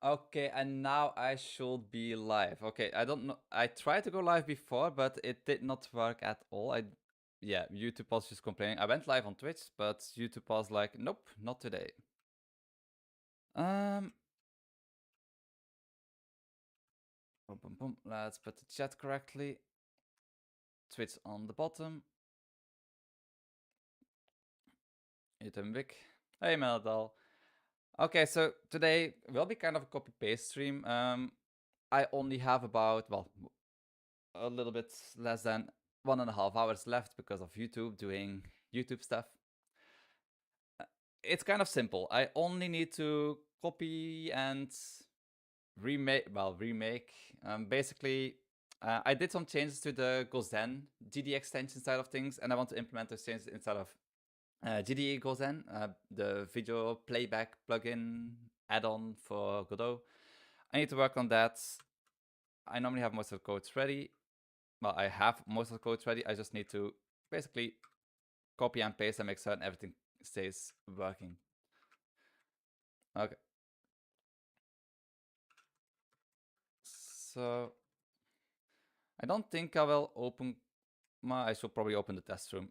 Okay, and now I should be live. Okay, I don't know. I tried to go live before, but it did not work at all. Yeah, YouTube was just complaining. I went live on Twitch, but YouTube was like, nope, not today. Boom, boom, boom. Let's put the chat correctly. Twitch on the bottom. YouTube big. Hey, Meladal. Okay, so today will be kind of a copy-paste stream. I only have about, well, a little bit less than 1.5 hours left because of YouTube doing YouTube stuff. It's kind of simple. I only need to copy and remake. Basically, I did some changes to the GoZen GDE extension side of things, and I want to implement those changes inside of GDE GoZen, the video playback plugin add-on for Godot. I need to work on that. I normally have most of the codes ready. Well, I have most of the codes ready. I just need to basically copy and paste and make certain everything stays working. Okay. So I don't think I will open I should probably open the test room.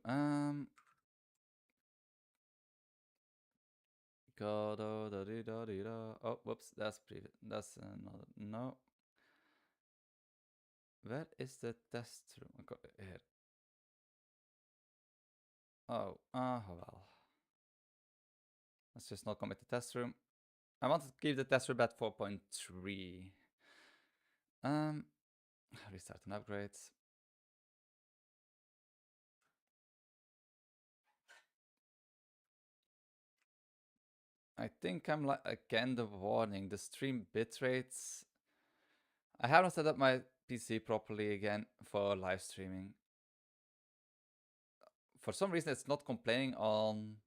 Oh, whoops, that's another. No. Where is the test room? I got it here. Oh, well. Let's just not commit the test room. I want to keep the test room at 4.3. Restart and upgrades. I think I'm like again the warning. The stream bitrates. I haven't set up my PC properly again for live streaming. For some reason, it's not complaining on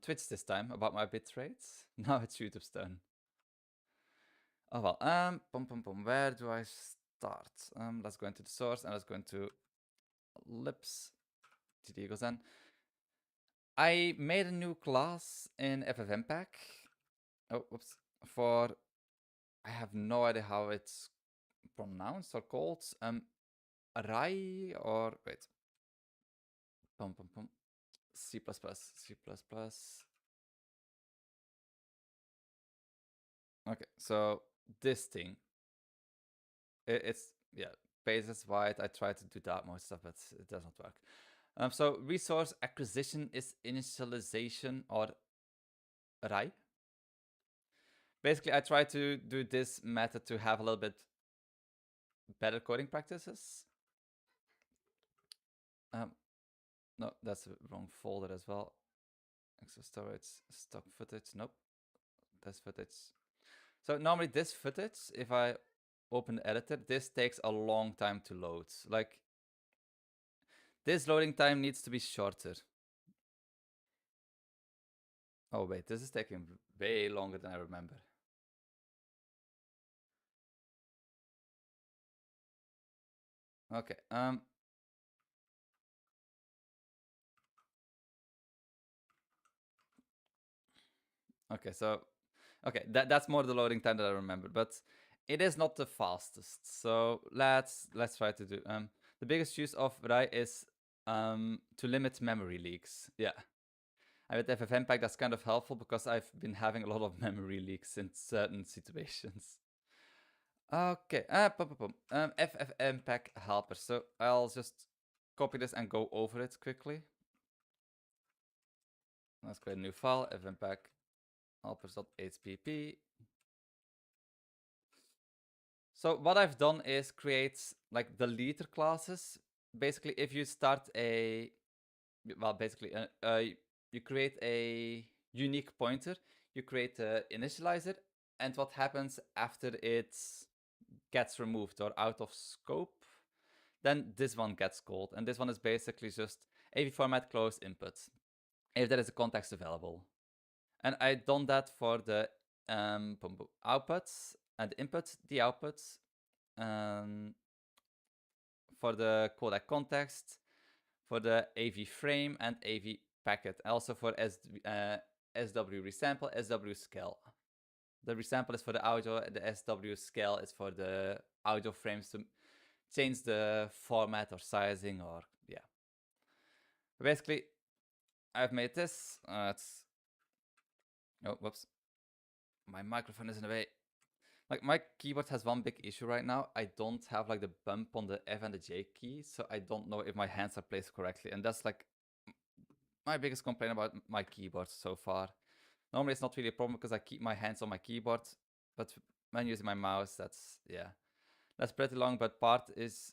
Twitch this time about my bitrates. Now it's YouTube's turn. Oh well. Where do I start? Let's go into the source and let's go into lips. GDE GoZen. I made a new class in FFmpeg. Oh, whoops. For I have no idea how it's pronounced or called. Rai or wait. C++. C++. Okay, so this thing. It's yeah, base is white. I tried to do that more stuff, but it does not work. So resource acquisition is initialization or RAI. Basically, I try to do this method to have a little bit better coding practices. No, that's the wrong folder as well. Extra storage, stock footage. Nope, that's footage. So normally this footage, if I open the editor, this takes a long time to load. Like, this loading time needs to be shorter. Oh wait, this is taking way longer than I remember. Okay, okay, so that's more the loading time that I remember, but it is not the fastest. So let's try to do the biggest use of RAI is to limit memory leaks. Yeah. And with FFmpeg, that's kind of helpful because I've been having a lot of memory leaks in certain situations. Okay, FFmpeg helper. So I'll just copy this and go over it quickly. Let's create a new file, FFmpeg helpers.hpp. So what I've done is create like the leader classes. Basically, if you start you create a unique pointer, you create an initializer, and what happens after it gets removed or out of scope, then this one gets called. And this one is basically just AV format close input, if there is a context available. And I done that for the outputs and inputs, the outputs, for the codec context, for the AV frame and AV packet, also for SW resample, SW scale. The resample is for the audio, the SW scale is for the audio frames to change the format or sizing or yeah. Basically, I've made this. It's oh whoops, my microphone is in the way. Like my keyboard has one big issue right now. I don't have like the bump on the F and the J key, so I don't know if my hands are placed correctly, and that's like my biggest complaint about my keyboard so far. Normally it's not really a problem because I keep my hands on my keyboard, but when using my mouse, that's pretty long. But part is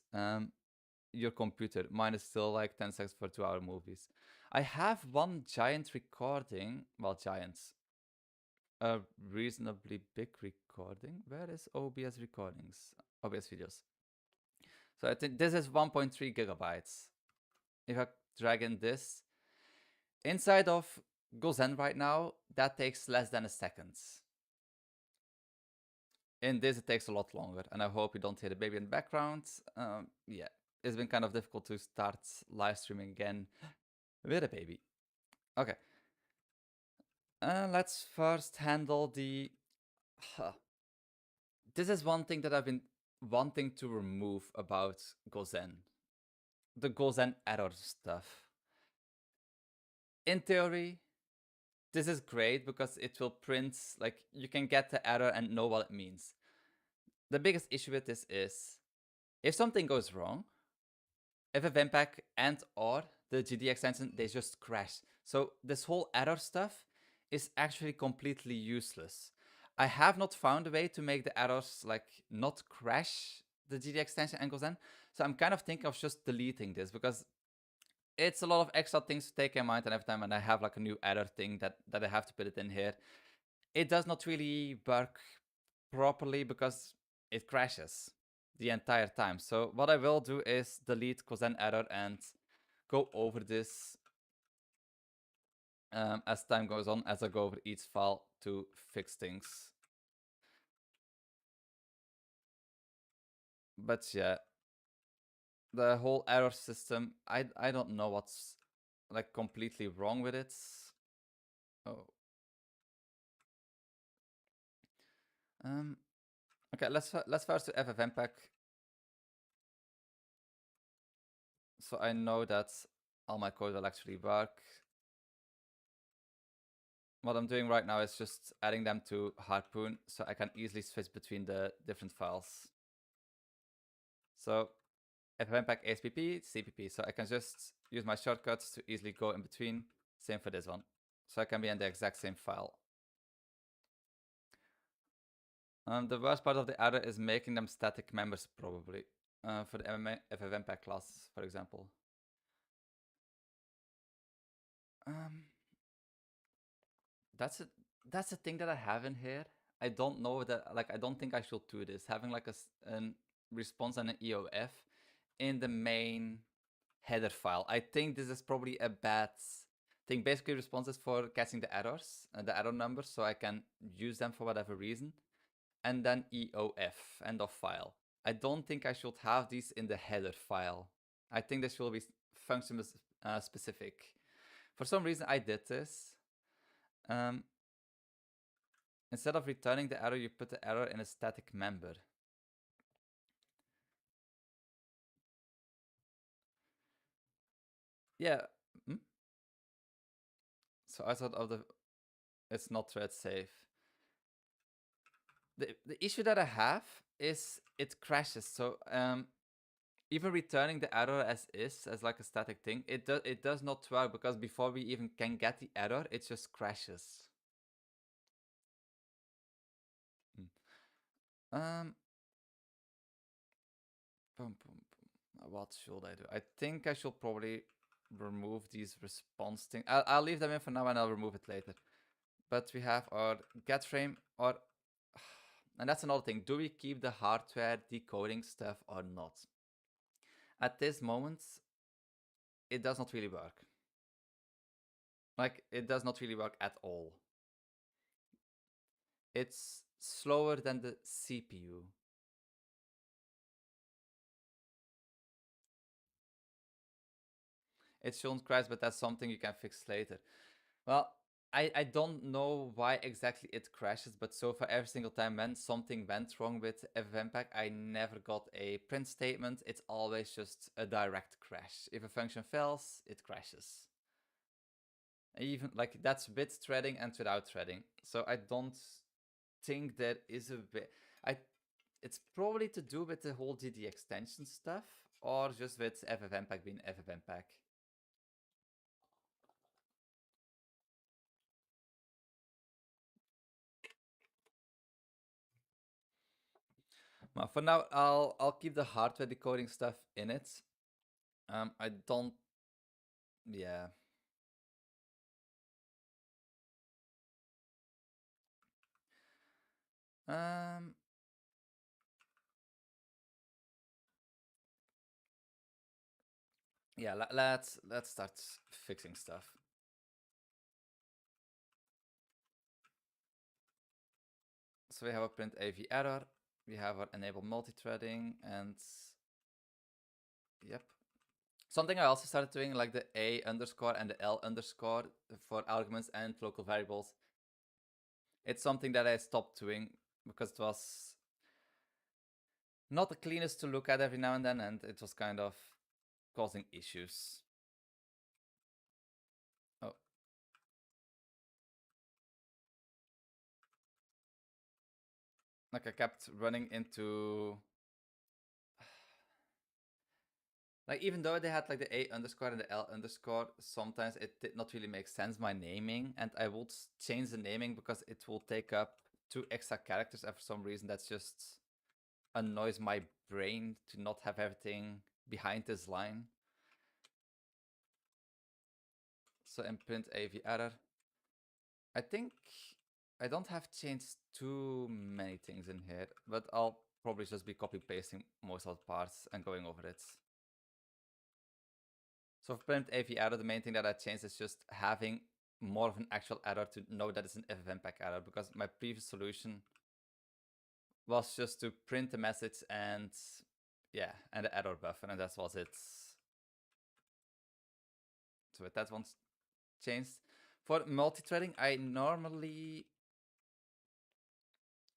your computer. Mine is still like 10 seconds for 2-hour movies. I have one giant recording, well, giants, a reasonably big recording. Where is OBS recordings? OBS videos. So I think this is 1.3 gigabytes. If I drag in this, inside of GoZen right now, that takes less than a second. In this, it takes a lot longer, and I hope you don't hear the baby in the background. Yeah, it's been kind of difficult to start live streaming again with a baby. Okay. Let's first handle the... This is one thing that I've been wanting to remove about GoZen. The GoZen error stuff. In theory, this is great because it will print, like, you can get the error and know what it means. The biggest issue with this is, if something goes wrong, if a Webpack and or the GDE extension, they just crash. So this whole error stuff is actually completely useless. I have not found a way to make the errors like not crash the GDE extension and GoZen. So I'm kind of thinking of just deleting this because it's a lot of extra things to take in mind, and every time when I have like a new error thing that I have to put it in here, it does not really work properly because it crashes the entire time. So what I will do is delete GoZen error and go over this as time goes on, as I go over each file to fix things. But yeah, the whole error system, I don't know what's like completely wrong with it. Oh. Okay, let's first do FFmpeg. So I know that all my code will actually work. What I'm doing right now is just adding them to Harpoon so I can easily switch between the different files. So FFmpeg ASPP, CPP, so I can just use my shortcuts to easily go in between. Same for this one. So I can be in the exact same file. The worst part of the error is making them static members, probably. For the FFmpeg class, for example. That's a thing that I have in here. I don't know that, like, I don't think I should do this. Having like a response and an EOF in the main header file. I think this is probably a bad thing. Basically, responses for catching the errors and the error numbers, so I can use them for whatever reason. And then EOF, end of file. I don't think I should have these in the header file. I think this should be function specific. For some reason, I did this. Instead of returning the error, you put the error in a static member. Yeah. So I thought of it's not thread safe. The issue that I have is it crashes. So even returning the error as is, as like a static thing, it does not work because before we even can get the error, it just crashes. What should I do? I think I should probably remove these response things. I'll leave them in for now and I'll remove it later. But we have our get frame, or and that's another thing. Do we keep the hardware decoding stuff or not? At this moment, it does not really work. Like, it does not really work at all. It's slower than the CPU. It shouldn't crash, but that's something you can fix later. Well, I don't know why exactly it crashes, but so far every single time when something went wrong with FFmpeg, I never got a print statement. It's always just a direct crash. If a function fails, it crashes. Even like that's with threading and without threading. So I don't think there is a way. I It's probably to do with the whole GDE extension stuff, or just with FFmpeg being FFmpeg. Well, for now, I'll keep the hardware decoding stuff in it. I don't. Yeah. Um. Yeah. Let's start fixing stuff. So we have a print AV error. We have our enable multi-threading, and yep. Something I also started doing, like the A underscore and the L underscore for arguments and local variables. It's something that I stopped doing because it was not the cleanest to look at every now and then, and it was kind of causing issues. Oh. Like I kept running into... Like even though they had like the A underscore and the L underscore, sometimes it did not really make sense, my naming, and I would change the naming because it will take up 2 extra characters, and for some reason that's just annoys my brain to not have everything behind this line. So in print AV error, I think I don't have changed too many things in here, but I'll probably just be copy pasting most of the parts and going over it. So for print AV error, the main thing that I changed is just having more of an actual error to know that it's an FFmpeg error, because my previous solution was just to print the message and yeah, and the error buffer, and that was it. So with that one's changed. For multi-threading, I normally...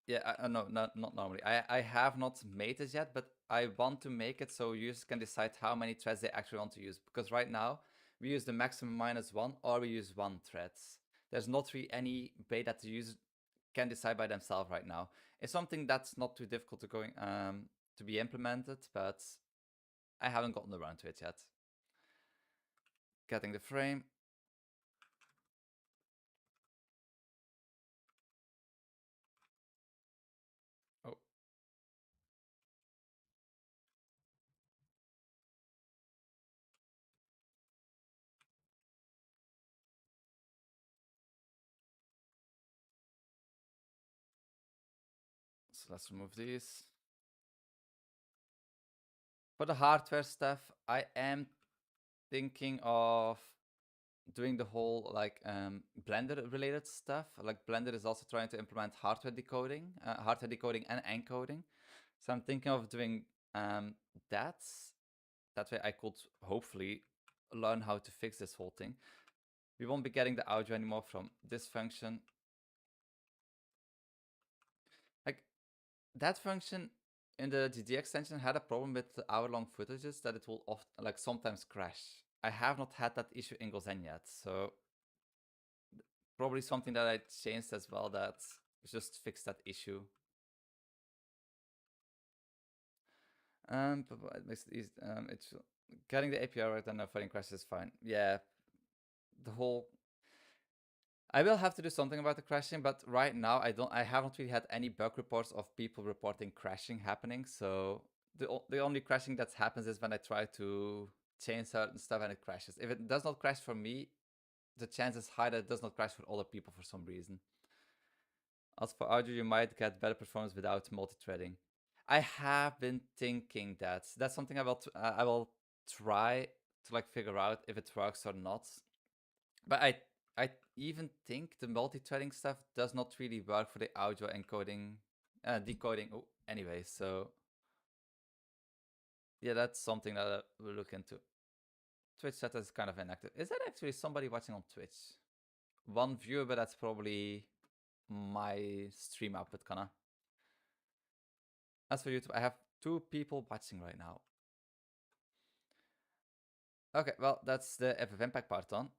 Yeah, no, not normally. I have not made this yet, but I want to make it so users can decide how many threads they actually want to use. Because right now, we use the maximum -1 or we use 1 threads. There's not really any way that the user can decide by themselves right now. It's something that's not too difficult to be implemented, but I haven't gotten around to it yet. Getting the frame. Oh. So let's remove these. For the hardware stuff, I am thinking of doing the whole like Blender related stuff. Like Blender is also trying to implement hardware decoding and encoding. So I'm thinking of doing that. That way I could hopefully learn how to fix this whole thing. We won't be getting the audio anymore from this function. Like that function in the GDE extension had a problem with the hour-long footages that it will often, like sometimes crash. I have not had that issue in GoZen yet, so probably something that I changed as well that just fixed that issue. But it makes it easy. It's getting the API right and avoiding crashes is fine. Yeah, the whole... I will have to do something about the crashing, but right now I haven't really had any bug reports of people reporting crashing happening. So the only crashing that happens is when I try to change certain stuff and it crashes. If it does not crash for me, the chance is high that it does not crash for other people for some reason. As for audio, you might get better performance without multi-threading. I have been thinking that. That's something I will try to like figure out if it works or not. But I even think the multi-threading stuff does not really work for the audio encoding, decoding. Oh, anyway, so yeah, that's something that we'll look into. Twitch chat is kind of inactive. Is that actually somebody watching on Twitch? one viewer, but that's probably my stream output, kinda. As for YouTube, I have 2 people watching right now. Okay, well, that's the FFmpeg pack part done.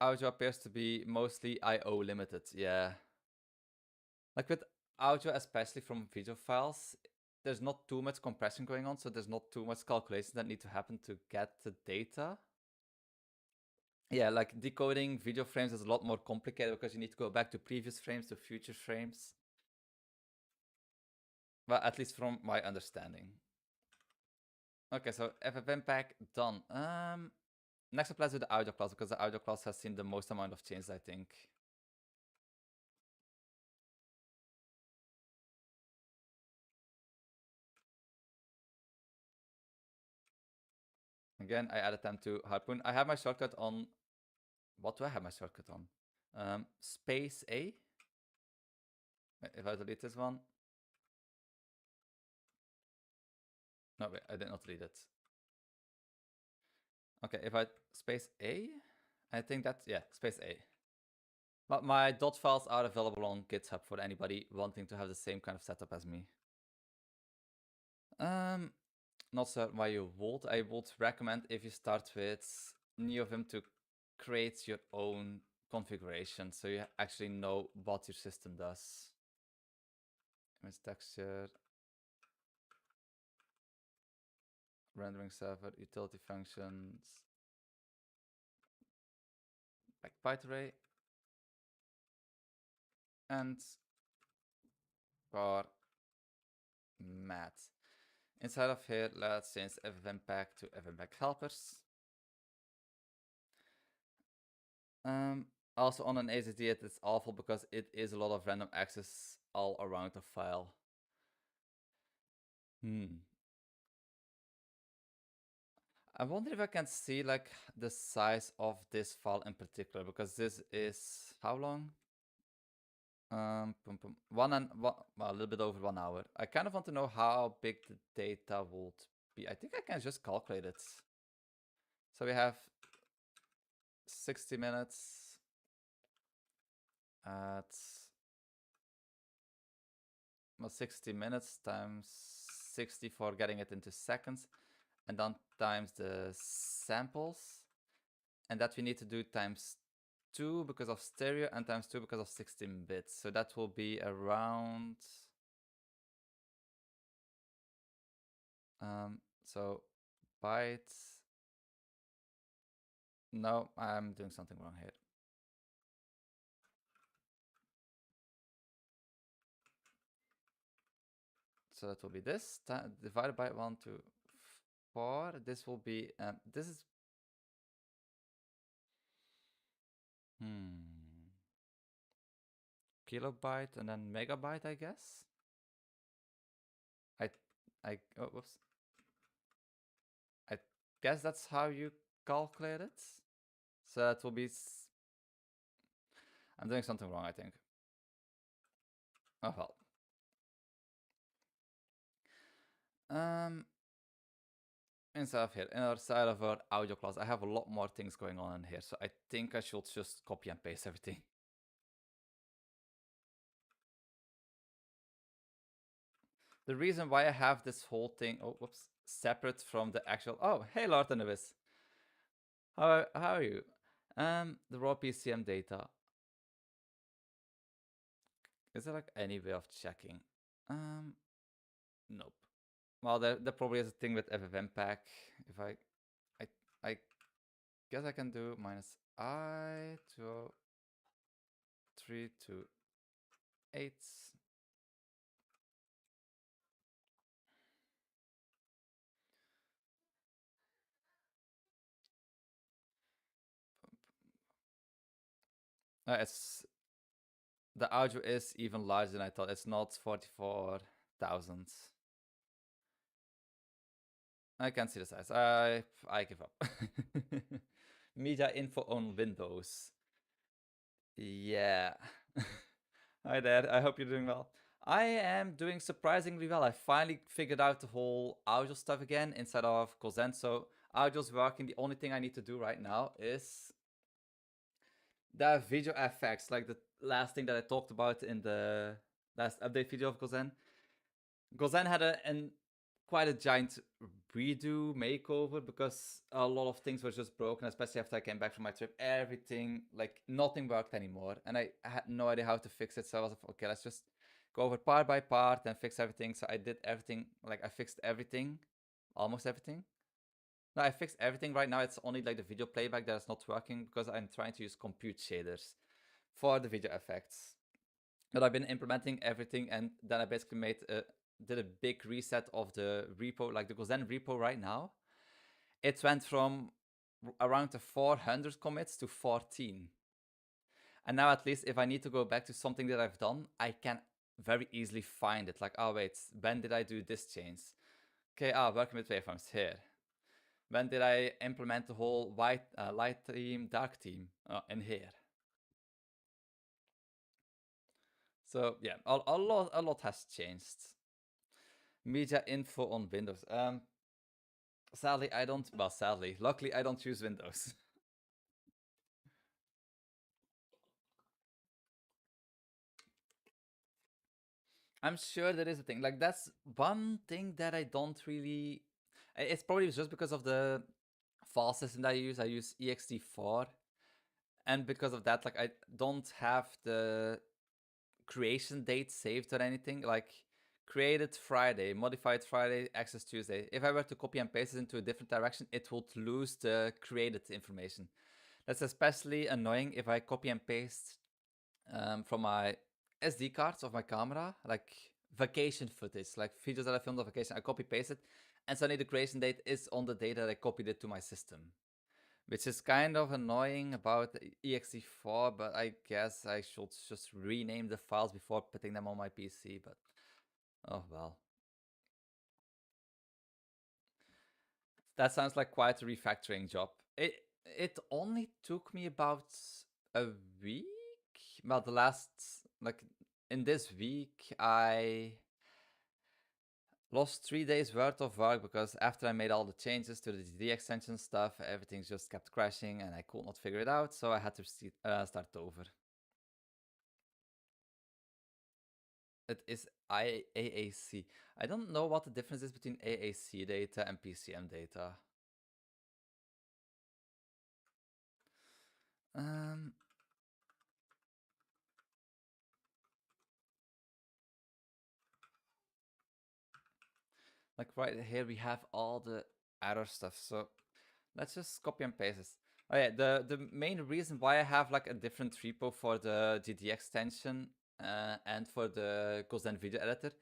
Audio appears to be mostly I/O limited, yeah. Like with audio, especially from video files, there's not too much compression going on, so there's not too much calculations that need to happen to get the data. Yeah, like decoding video frames is a lot more complicated because you need to go back to previous frames to future frames. Well, at least from my understanding. Okay, so FFmpeg done. Next up, let's do the audio class because the audio class has seen the most amount of changes, I think. Again, I added them to Harpoon. I have my shortcut on. What do I have my shortcut on? Space A. If I delete this one. No, wait, I did not delete it. Okay, if I space A, I think that's, yeah, space A. But my dot files are available on GitHub for anybody wanting to have the same kind of setup as me. Not certain why you would. I would recommend if you start with NeoVim to create your own configuration so you actually know what your system does. Image texture, rendering server, utility functions, like byte array, and bar mat. Inside of here, let's change FFmpeg to FFmpeg helpers. Also on an AZD, it's awful because it is a lot of random access all around the file. I wonder if I can see like the size of this file in particular, because this is how long? Well, a little bit over 1 hour. I kind of want to know how big the data would be. I think I can just calculate it. So we have 60 minutes at 60 minutes times 60 for getting it into seconds, and then times the samples, and that we need to do times 2 because of stereo and times 2 because of 16 bits. So that will be around so bytes. No, I'm doing something wrong here. So that will be this divided by 1 to 4. This will be this is kilobyte and then megabyte, I guess. Oh, whoops. I guess that's how you calculate it. So that will be. I'm doing something wrong, I think. Oh well. Inside of here, inside of our audio class, I have a lot more things going on in here, so I think I should just copy and paste everything. The reason why I have this whole thing, separate from the actual. Oh, hey, Lord Anubis. How are you? The raw PCM data. Is there like any way of checking? Nope. Well, there probably is a thing with FFmpeg. If I guess I can do minus I to 3 to 8. It's the audio is even larger than I thought. It's not 44,000. I can't see the size. I give up. Media info on Windows. Yeah. Hi there. I hope you're doing well. I am doing surprisingly well. I finally figured out the whole audio stuff again inside of GoZen. So audio's working. The only thing I need to do right now is the video effects, like the last thing that I talked about in the last update video of GoZen. GoZen had quite a giant redo makeover because a lot of things were just broken, especially after I came back from my trip. Everything, like nothing worked anymore, and I had no idea how to fix it. So I was like, okay, let's just go over part by part and fix everything. So I did everything, like I fixed everything, almost everything. No, I fixed everything. Right now it's only like the video playback that is not working because I'm trying to use compute shaders for the video effects. But I've been implementing everything, and then I basically did a big reset of the repo, like the GoZen repo right now. It went from around the 400 commits to 14. And now at least if I need to go back to something that I've done, I can very easily find it. Like, oh wait, when did I do this change? Okay, working with waveforms here. When did I implement the whole light theme, dark theme in here? So yeah, a lot has changed. Media info on Windows. Sadly, I don't. Well, sadly, luckily, I don't use Windows. I'm sure there is a thing. Like, that's one thing that I don't really. It's probably just because of the file system that I use. I use ext4. And because of that, like, I don't have the creation date saved or anything. Like, created Friday, modified Friday, access Tuesday. If I were to copy and paste it into a different direction, it would lose the created information. That's especially annoying if I copy and paste from my SD cards of my camera, like vacation footage, like videos that I filmed on vacation. I copy paste it, and suddenly the creation date is on the date that I copied it to my system, which is kind of annoying about ext4. But I guess I should just rename the files before putting them on my PC. But oh well, that sounds like quite a refactoring job. It only took me about a week. Well, the last, like, in this week, I lost 3 days worth of work because after I made all the changes to the GDE extension stuff, everything just kept crashing and I could not figure it out, so I had to start over. It is AAC. I don't know what the difference is between AAC data and PCM data. Um, like right here we have all the error stuff, so let's just copy and paste this. Oh yeah, the main reason why I have like a different repo for the GD extension and for the GoZen video editor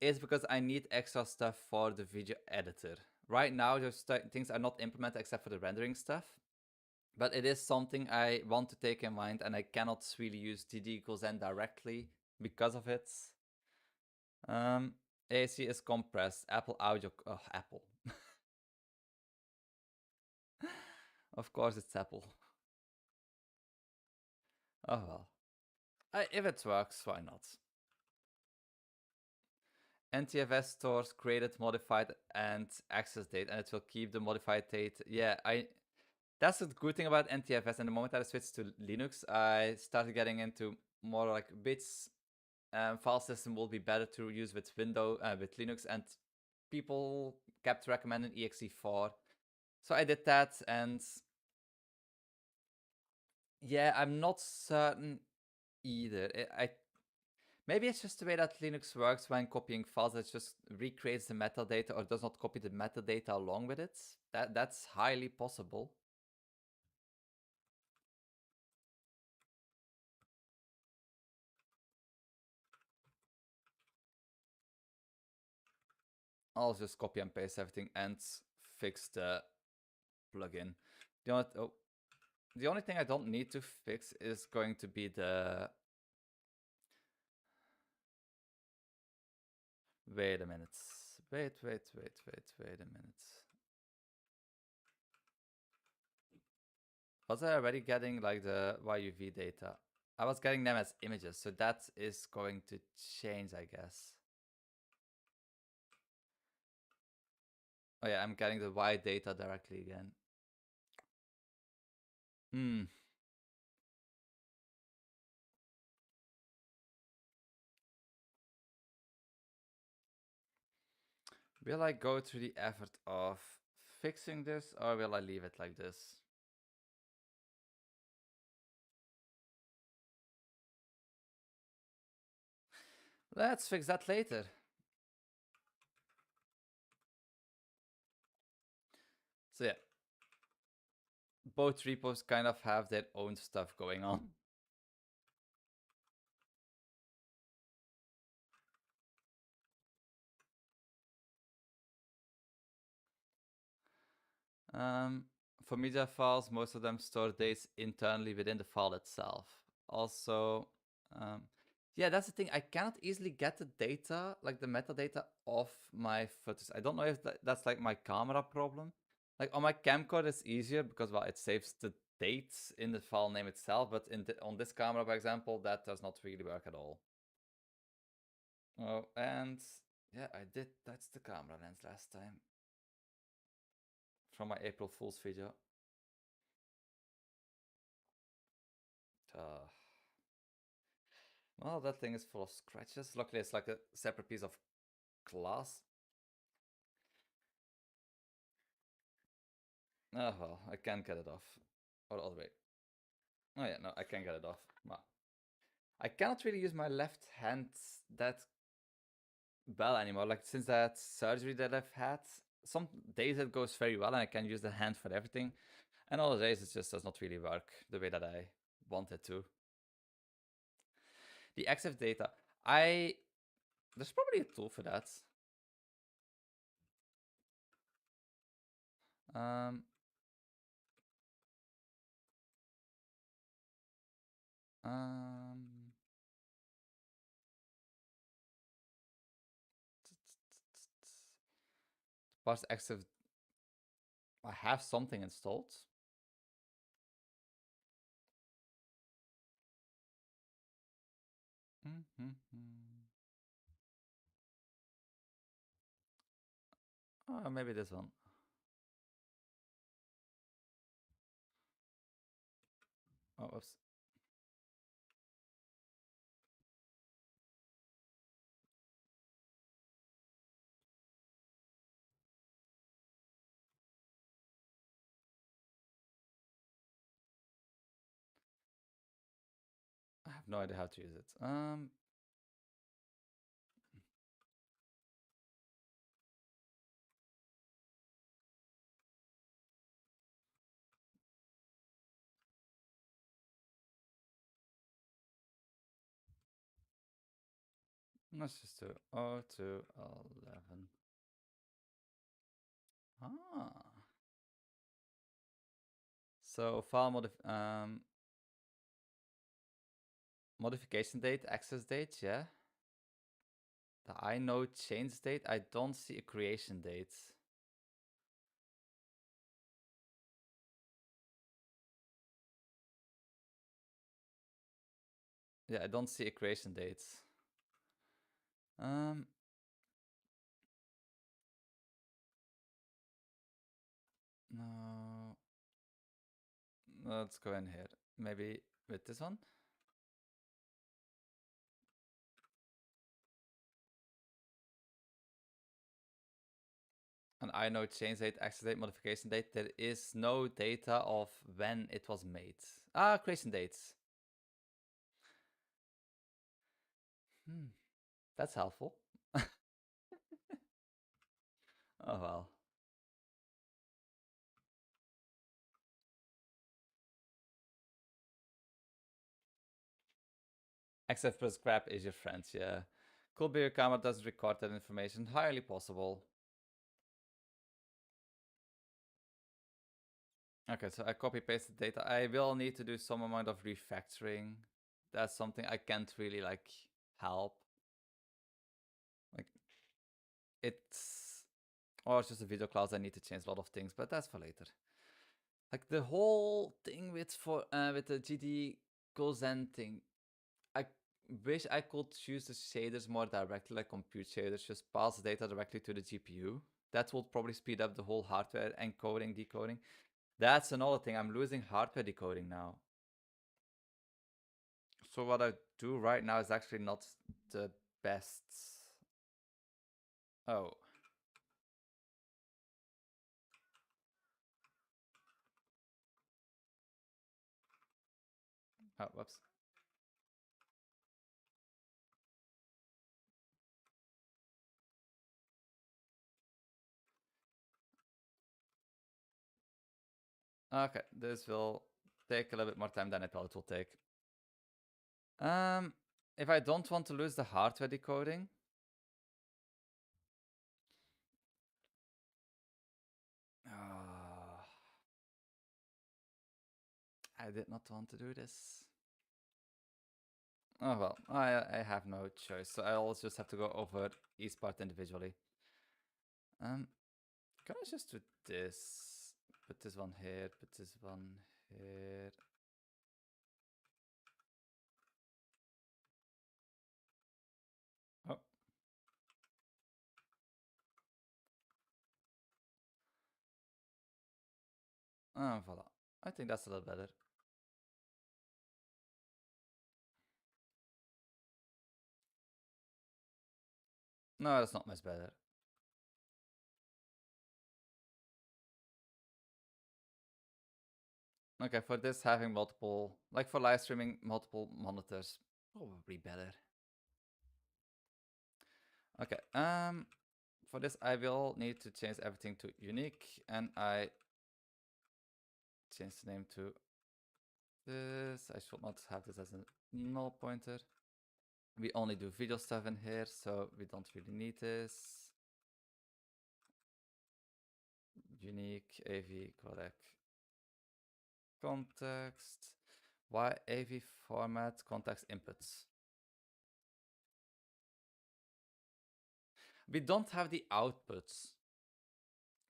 is because I need extra stuff for the video editor. Right now, those things are not implemented except for the rendering stuff, but it is something I want to take in mind, and I cannot really use GD GoZen directly because of it. Um, AC is compressed. Apple Audio. Oh, Apple. Of course, it's Apple. Oh well. If it works, why not? NTFS stores created, modified, and access date, and it will keep the modified date. Yeah, that's the good thing about NTFS. And the moment I switched to Linux, I started getting into more like bits. File system will be better to use with with Linux, and people kept recommending exe4. So I did that, and yeah, I'm not certain either. Maybe it's just the way that Linux works when copying files. It just recreates the metadata or does not copy the metadata along with it. That's highly possible. I'll just copy and paste everything and fix the plugin. The only thing I don't need to fix is going to be the... Wait a minute. Wait a minute. Was I already getting like the YUV data? I was getting them as images, so that is going to change, I guess. Oh yeah, I'm getting the Y data directly again. Will I go through the effort of fixing this, or will I leave it like this? Let's fix that later. So yeah, both repos kind of have their own stuff going on. Um, for media files, most of them store dates internally within the file itself. Also, um, yeah, that's the thing. I cannot easily get the data, like the metadata, off my footage. I don't know if that's like my camera problem. Like on my camcorder, it's easier because well, it saves the dates in the file name itself. But on this camera, for example, that does not really work at all. Oh, and yeah, I did. That's the camera lens last time from my April Fool's video. Uh, well, that thing is full of scratches. Luckily, it's like a separate piece of glass. Oh well, I can't get it off. Or the other way. Oh yeah, no, I can't get it off. Well, I cannot really use my left hand that well anymore. Like since that surgery that I've had, some days it goes very well and I can use the hand for everything. And other days it just does not really work the way that I want it to. The EXIF data. There's probably a tool for that. Um, um, parse EXIF. I have something installed. Oh, maybe this one. Oh, oops. I have no idea how to use it. Let's just do 0211. Ah. So file modification date, access date, yeah. The inode change date, I don't see a creation date. Yeah, I don't see a creation date. No. Let's go in here. Maybe with this one? An inode change date, access date, modification date. There is no data of when it was made. Ah, creation dates. That's helpful. Oh well. Except for scrap is your friend, yeah. Could be your camera doesn't record that information. Highly possible. Okay, so I copy paste the data. I will need to do some amount of refactoring. That's something I can't really like help. Like it's or it's just a video class. I need to change a lot of things, but that's for later. Like the whole thing with the GDE GoZen thing, I wish I could use the shaders more directly, like compute shaders, just pass the data directly to the GPU. That will probably speed up the whole hardware encoding, decoding. That's another thing. I'm losing hardware decoding now. So what I do right now is actually not the best. Oh. Oh, whoops. Okay, this will take a little bit more time than I thought it will take. If I don't want to lose the hardware decoding, I did not want to do this. Oh well, I have no choice, so I'll just have to go over each part individually. Can I just do this? Put this one here, put this one here. Oh. Voila. I think that's a little better. No, that's not much better. Okay, for this, having multiple, like for live streaming, multiple monitors, probably better. Okay, for this, I will need to change everything to unique, and I change the name to this. I should not have this as a null pointer. We only do video stuff in here, so we don't really need this. Unique AV codec context. Why AV format context inputs? We don't have the outputs.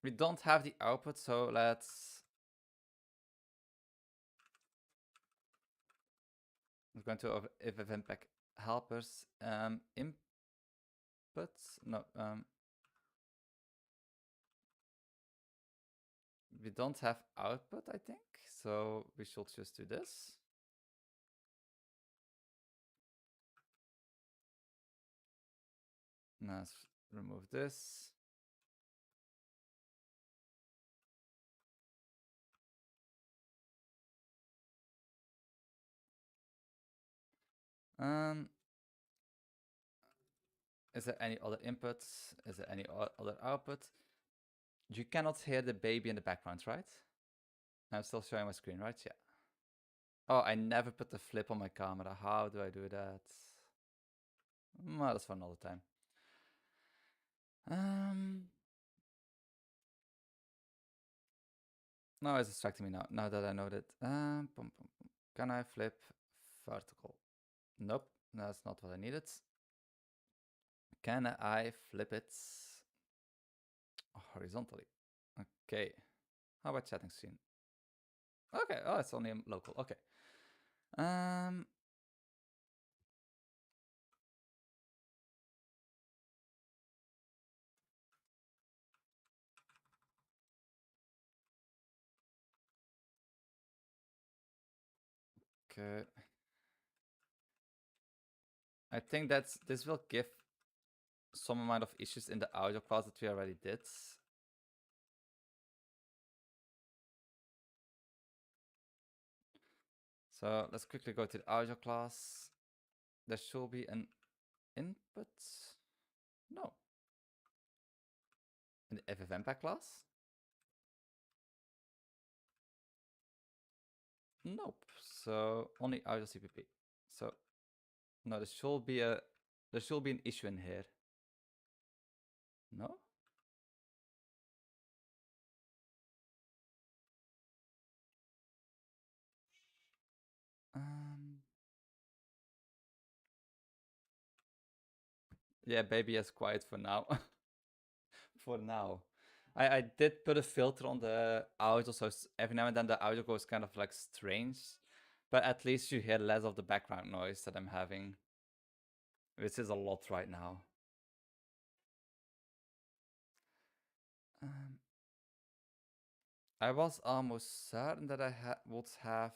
We don't have the output, so let's... I'm going to if event pack helpers inputs. No, we don't have output, I think. So we should just do this. Now let's remove this. Is there any other inputs? Is there any other output? You cannot hear the baby in the background, right? I'm still showing my screen, right? Yeah. Oh, I never put the flip on my camera. How do I do that? Well, that's for another time. No, it's distracting me now that I know that. Can I flip vertical? Nope, that's not what I needed. Can I flip it horizontally? Okay. How about chatting screen? Okay, oh, it's only local. Okay. Okay. I think this will give some amount of issues in the audio class that we already did. So let's quickly go to the audio class. There should be an input. No. In the FFmpeg class? Nope. So only audio CPP. So no, there should be an issue in here. No? Yeah, baby is quiet for now. For now. I did put a filter on the audio, so every now and then the audio goes kind of like strange. But at least you hear less of the background noise that I'm having. Which is a lot right now. I was almost certain that I would have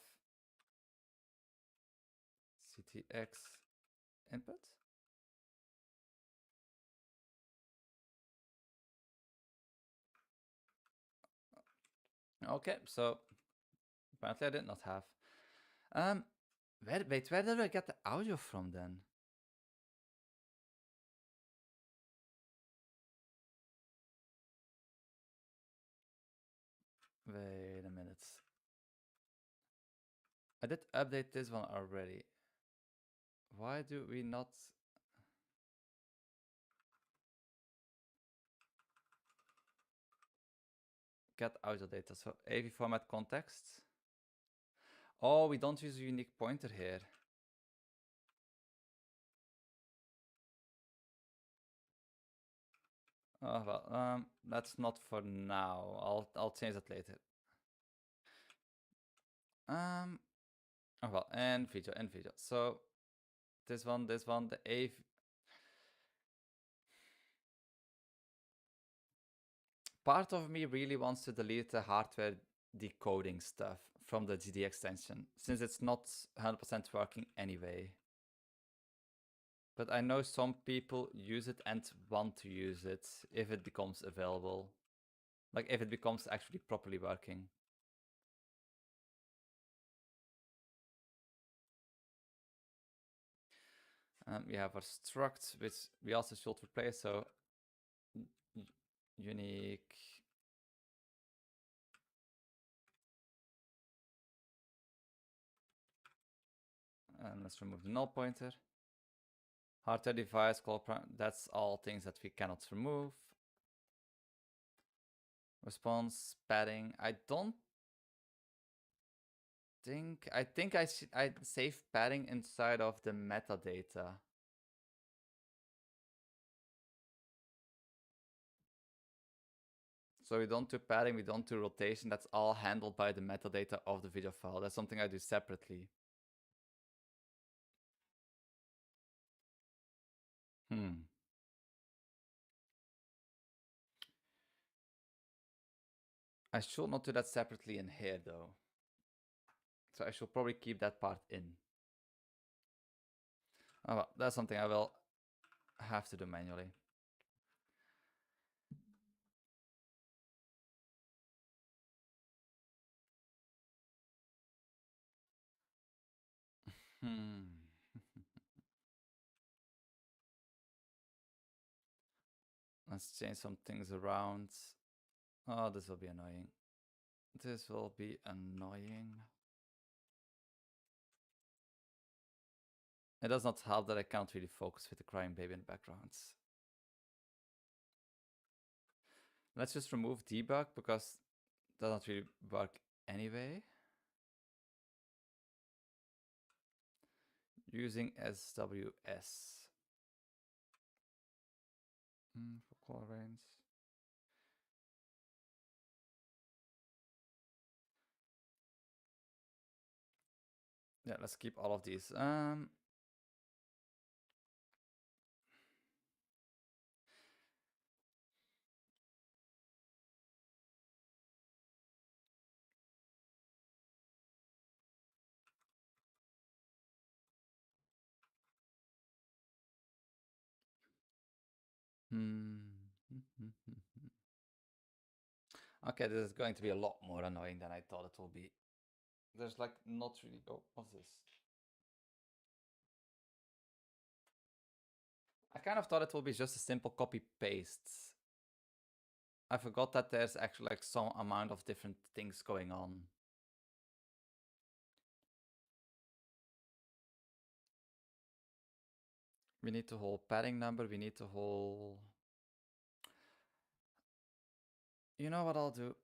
CTX input. Okay, so apparently I did not have. Wait, where did I get the audio from then? Wait a minute. I did update this one already. Why do we not get audio data? So AV format context. Oh, we don't use a unique pointer here. Oh well, that's not for now. I'll change that later. Oh well, and video. So this one, the AV. Part of me really wants to delete the hardware decoding stuff from the GDE extension, since it's not 100% working anyway. But I know some people use it and want to use it if it becomes available. Like if it becomes actually properly working. We have our struct, which we also should replace, so unique. And let's remove the null pointer. Hardware device, call prime, that's all things that we cannot remove. Response, padding, I think I save padding inside of the metadata. So we don't do padding, we don't do rotation, that's all handled by the metadata of the video file. That's something I do separately. I should not do that separately in here though. So I should probably keep that part in. Oh well, that's something I will have to do manually. Let's change some things around. Oh, this will be annoying. This will be annoying. It does not help that I can't really focus with the crying baby in the background. Let's just remove debug because it doesn't really work anyway. Using SWS. For color range. Yeah, let's keep all of these. Okay, this is going to be a lot more annoying than I thought it will be. There's like not really. Oh, what's this? I kind of thought it will be just a simple copy paste. I forgot that there's actually like some amount of different things going on. We need to hold padding number. We need to hold. You know what I'll do?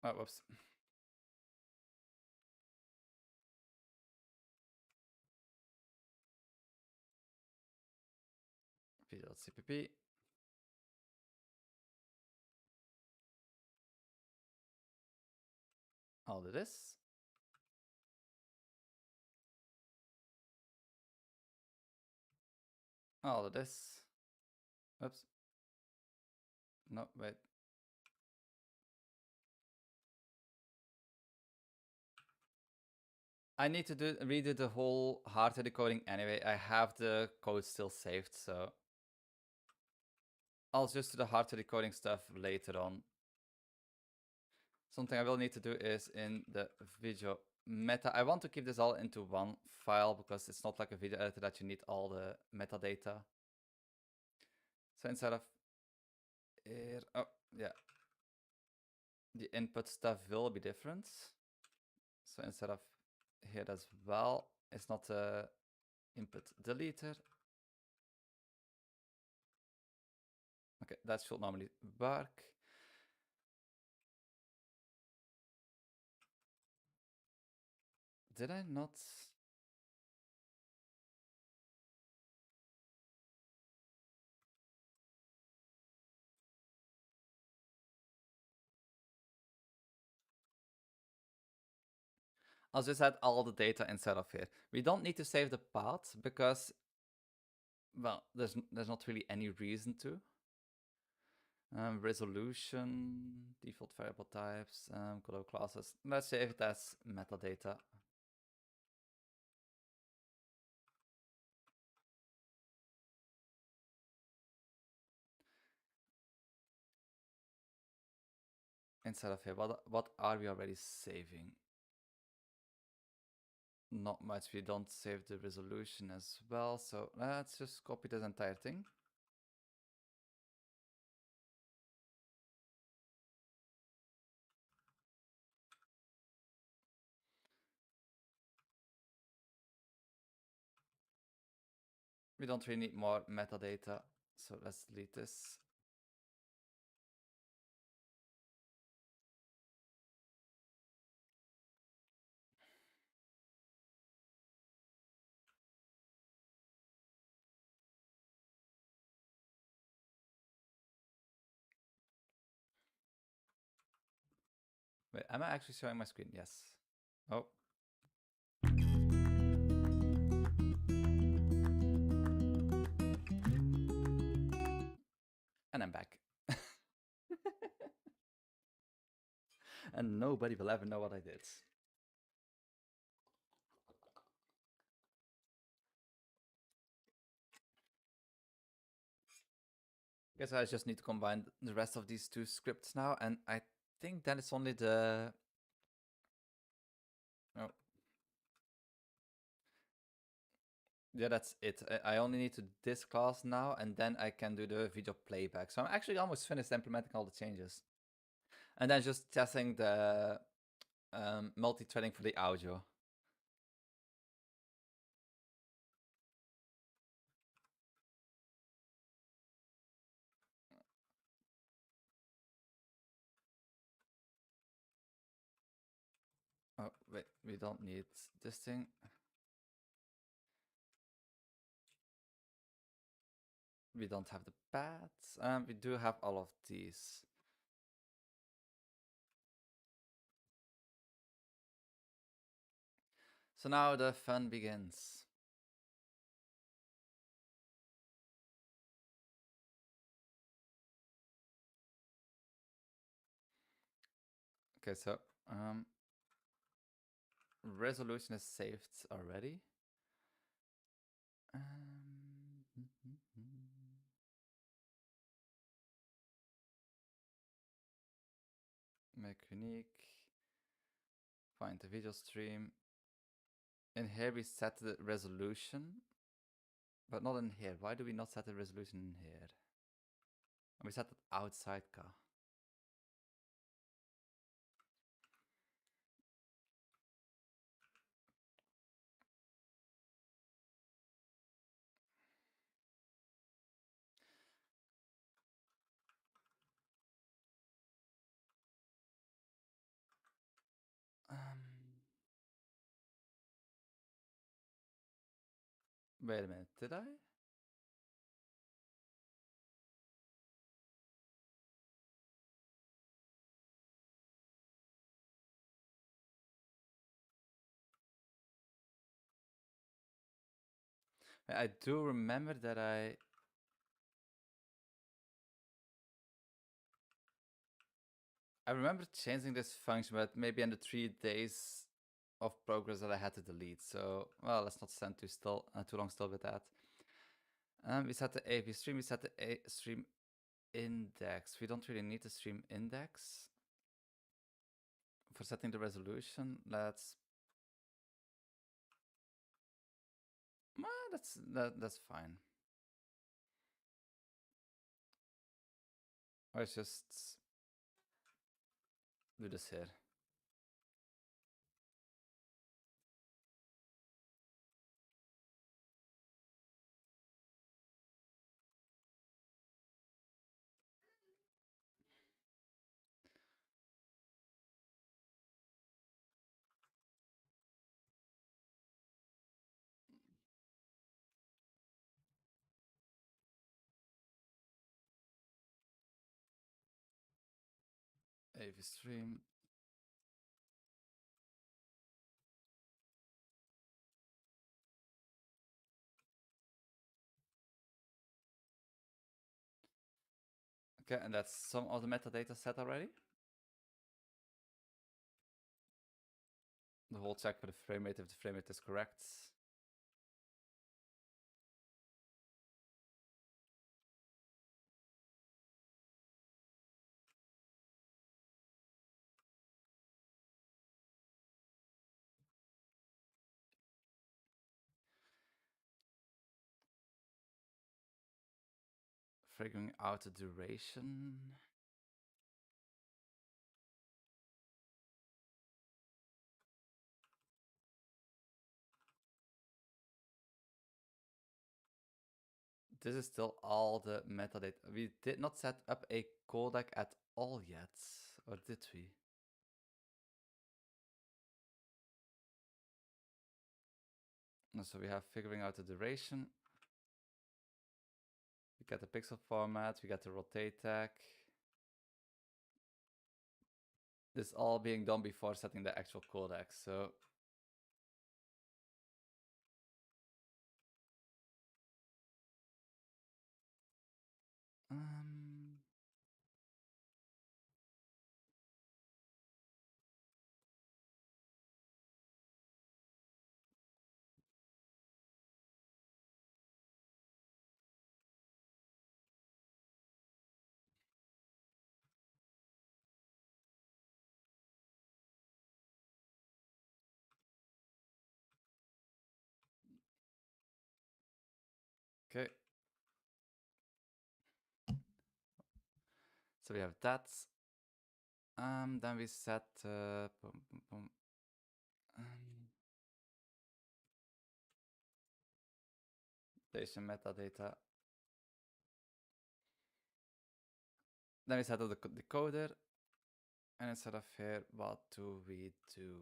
Oh, whoops. v.cpp. I'll do this. I'll do this. Oops. No, wait. I need to redo the whole hardware decoding anyway. I have the code still saved, so I'll just do the hardware decoding stuff later on. Something I will need to do is in the video meta. I want to keep this all into one file because it's not like a video editor that you need all the metadata. So instead of here, oh yeah, the input stuff will be different. So instead of here as well, it's not a input deleter. Okay, that should normally work. Did I not? I'll just add all the data instead of here. We don't need to save the path because, well, there's not really any reason to. Resolution, default variable types, godot classes. Let's save it as metadata. Instead of here, what are we already saving? Not much. We don't save the resolution as well, so let's just copy this entire thing. We don't really need more metadata, so let's delete this. Wait, am I actually showing my screen? Yes. Oh. And I'm back. And nobody will ever know what I did. Guess I just need to combine the rest of these two scripts now, and I think then it's only the... Oh. Yeah, that's it. I only need to this class now, and then I can do the video playback. So I'm actually almost finished implementing all the changes. And then just testing the multi-threading for the audio. Oh, wait, we don't need this thing. We don't have the pads. We do have all of these. So now the fun begins. Okay, so resolution is saved already. Make unique. Find the video stream. In here we set the resolution, but not in here. Why do we not set the resolution in here? We set it outside K. Wait a minute, did I? I do remember that I remember changing this function, but maybe in the 3 days of progress that I had to delete. So, well, let's not stand too long still with that. We set the AV stream, we set the stream index. We don't really need the stream index. for setting the resolution, let's... That's fine. Let's just do this here. AV stream. Okay, and that's some of the metadata set already. The whole check for the frame rate if the frame rate is correct. Figuring out the duration. This is still all the metadata. We did not set up a codec at all yet, or did we? So we have figuring out the duration. We get the pixel format, we get the rotate tag. This is all being done before setting the actual codec, so... Okay. So we have that. Then we set station metadata. Then we set up the decoder. And instead of here, what do we do?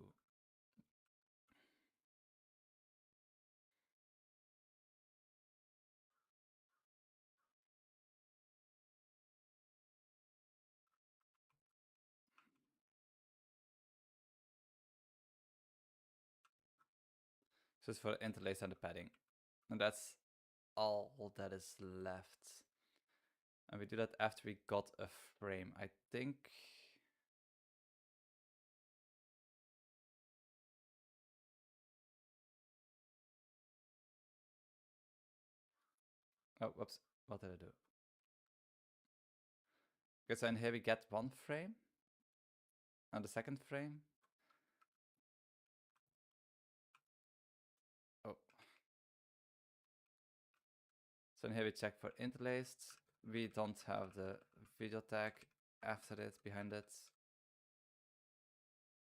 Just for the interlace and the padding. And that's all that is left. And we do that after we got a frame. I think... Oh, whoops. What did I do? Okay, so in here we get one frame. And the second frame. Oh. So in here we check for interlaced. We don't have the video tag after it, behind it.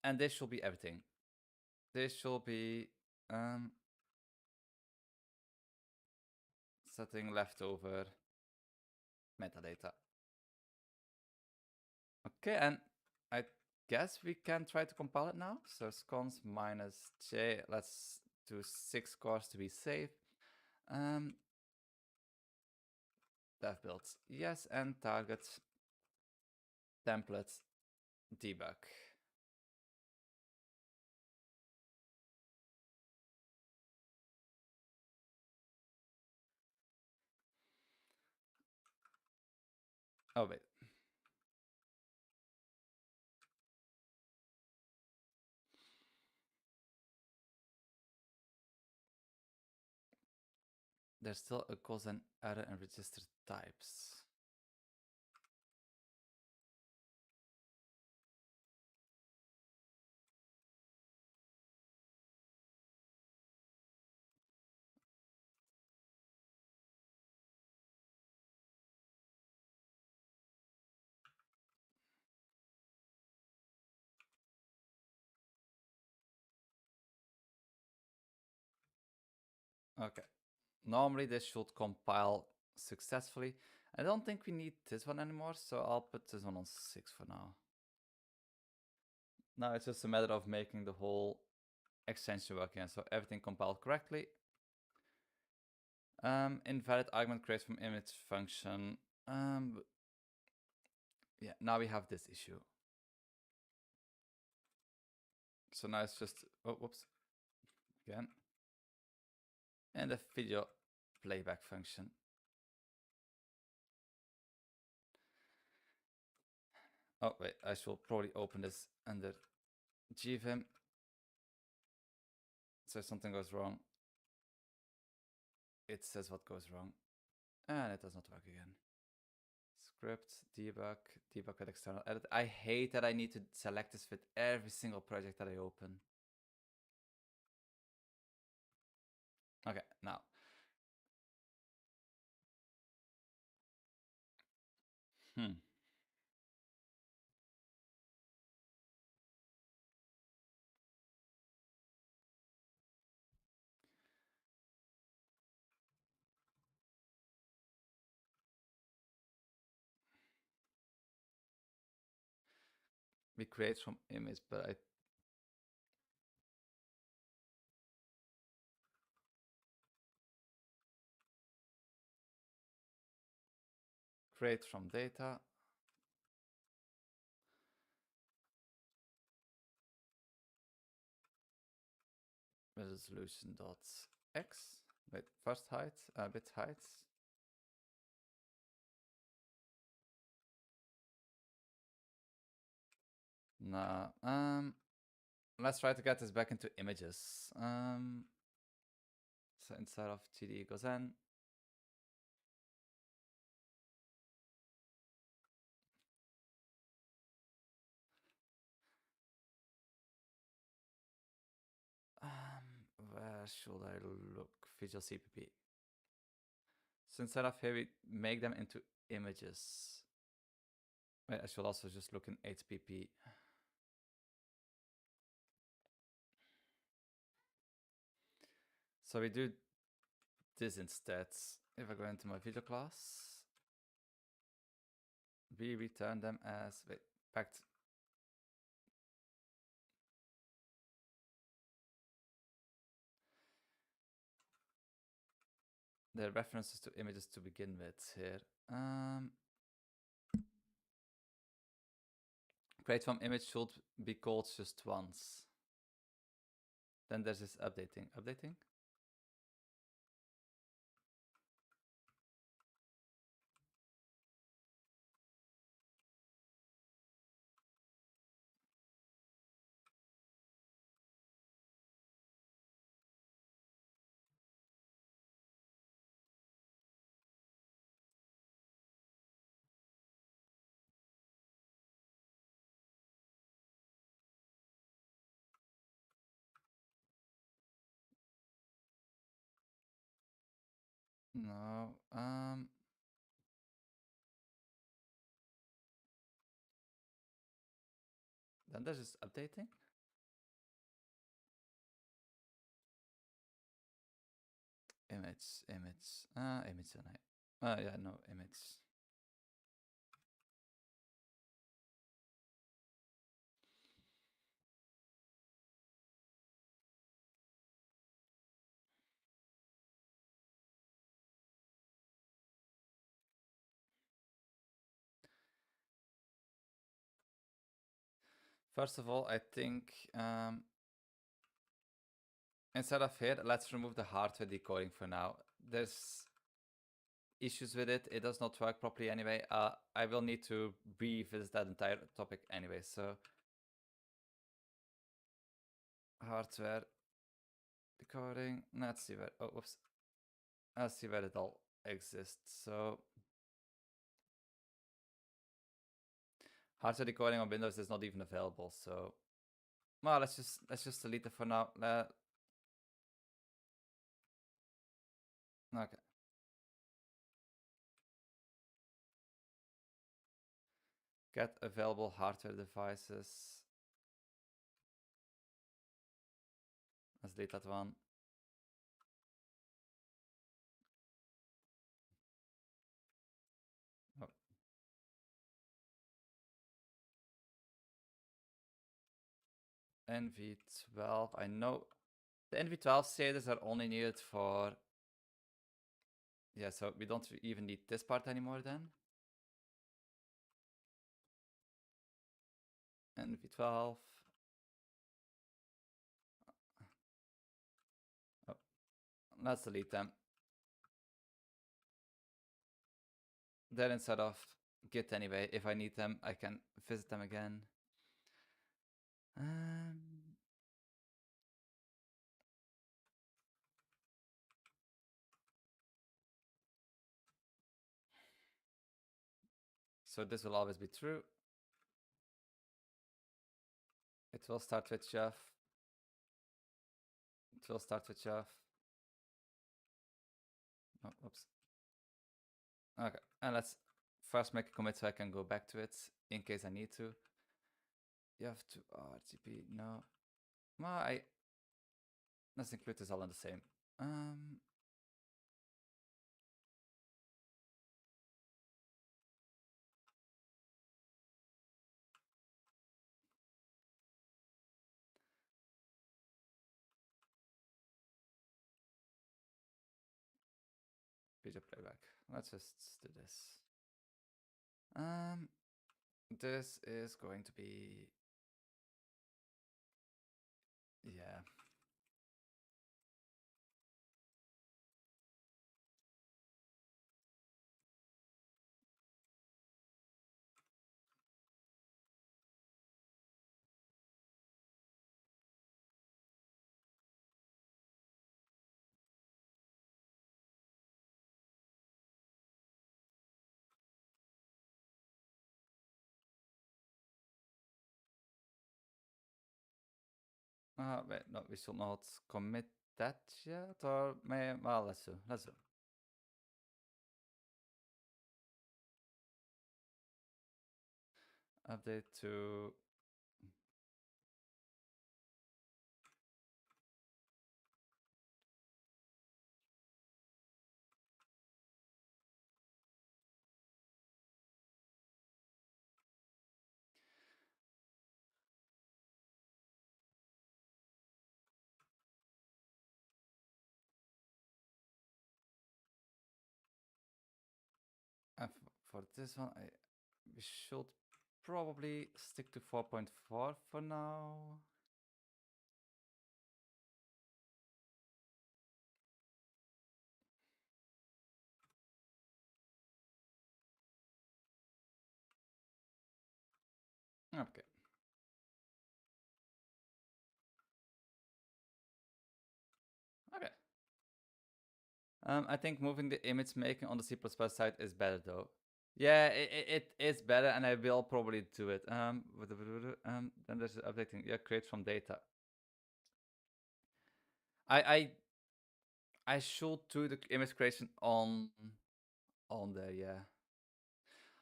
And this should be everything. This should be setting leftover metadata. Okay, and I guess we can try to compile it now. So scons minus j, let's do 6 cores to be safe. Dev build, yes, and target template debug. Oh, wait. There's still a GoZen error in register types. Okay. Normally this should compile successfully. I don't think we need this one anymore, so I'll put this one on 6 for now. Now it's just a matter of making the whole extension work again, so everything compiled correctly. Invalid argument creates from image function. Yeah, now we have this issue. So now it's just, oh, whoops, again. And the video playback function. Oh, wait, I should probably open this under GVim. So if something goes wrong, it says what goes wrong. And it does not work again. Script, debug with external edit. I hate that I need to select this with every single project that I open. Okay, now. We create from image, but I create from data. Resolution dot x. Wait, first height, bit height. Nah, let's try to get this back into images. So instead of GDE GoZen, where should I look? Visual CPP. So instead of here, we make them into images. Wait, I should also just look in HPP. So we do this instead. If I go into my video class, we return them as, wait, packed. The references to images to begin with here. Create from image should be called just once. Then there's this updating. Updating? No. Then there's just updating. Image. Image. Yeah, no, image. First of all, I think instead of here, let's remove the hardware decoding for now. There's issues with it. It does not work properly anyway. I will need to revisit that entire topic anyway. So hardware decoding. Let's see where. Oh, whoops. Let's see where it all exists. So hardware decoding on Windows is not even available. So well, let's just delete it for now. Okay. Get available hardware devices. Let's delete that one. NV12. I know the NV12 shaders are only needed for... Yeah, so we don't even need this part anymore then. NV12. Oh, let's delete them. They're inside of Git anyway. If I need them, I can visit them again. So this will always be true. It will start with Jeff. It will start with Jeff. Oh, oops. Okay, and let's first make a commit so I can go back to it in case I need to. You have to RTP. No. Well, let's include this all in the same. Video playback. Let's just do this. This is going to be... Yeah. Wait, no, we should not commit that yet, or well, let's do. Update to... And for this one, we should probably stick to 4.4 for now. Okay. Okay. I think moving the image making on the C++ side is better though. Yeah, it is better, and I will probably do it. Then there's updating. Yeah, create from data. I should do the image creation on there. Yeah.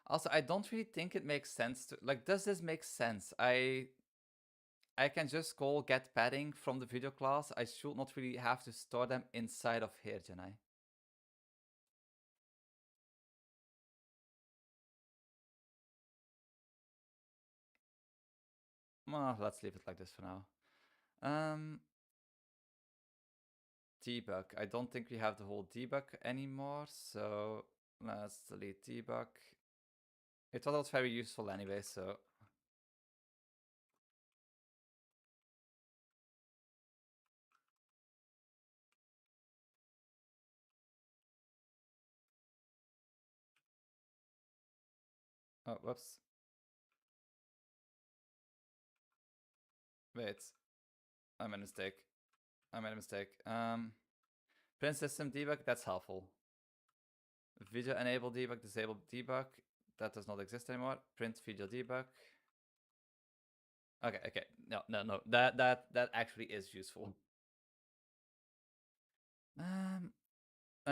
Also, I don't really think it makes sense to like. Does this make sense? I can just call get padding from the video class. I should not really have to store them inside of here, can I? Well, let's leave it like this for now. Debug. I don't think we have the whole debug anymore, so let's delete debug. It was very useful anyway, so... Oh, whoops. Wait. I made a mistake. Print system debug, that's helpful. Video enable debug, disable debug. That does not exist anymore. Print video debug. Okay. No. That actually is useful. And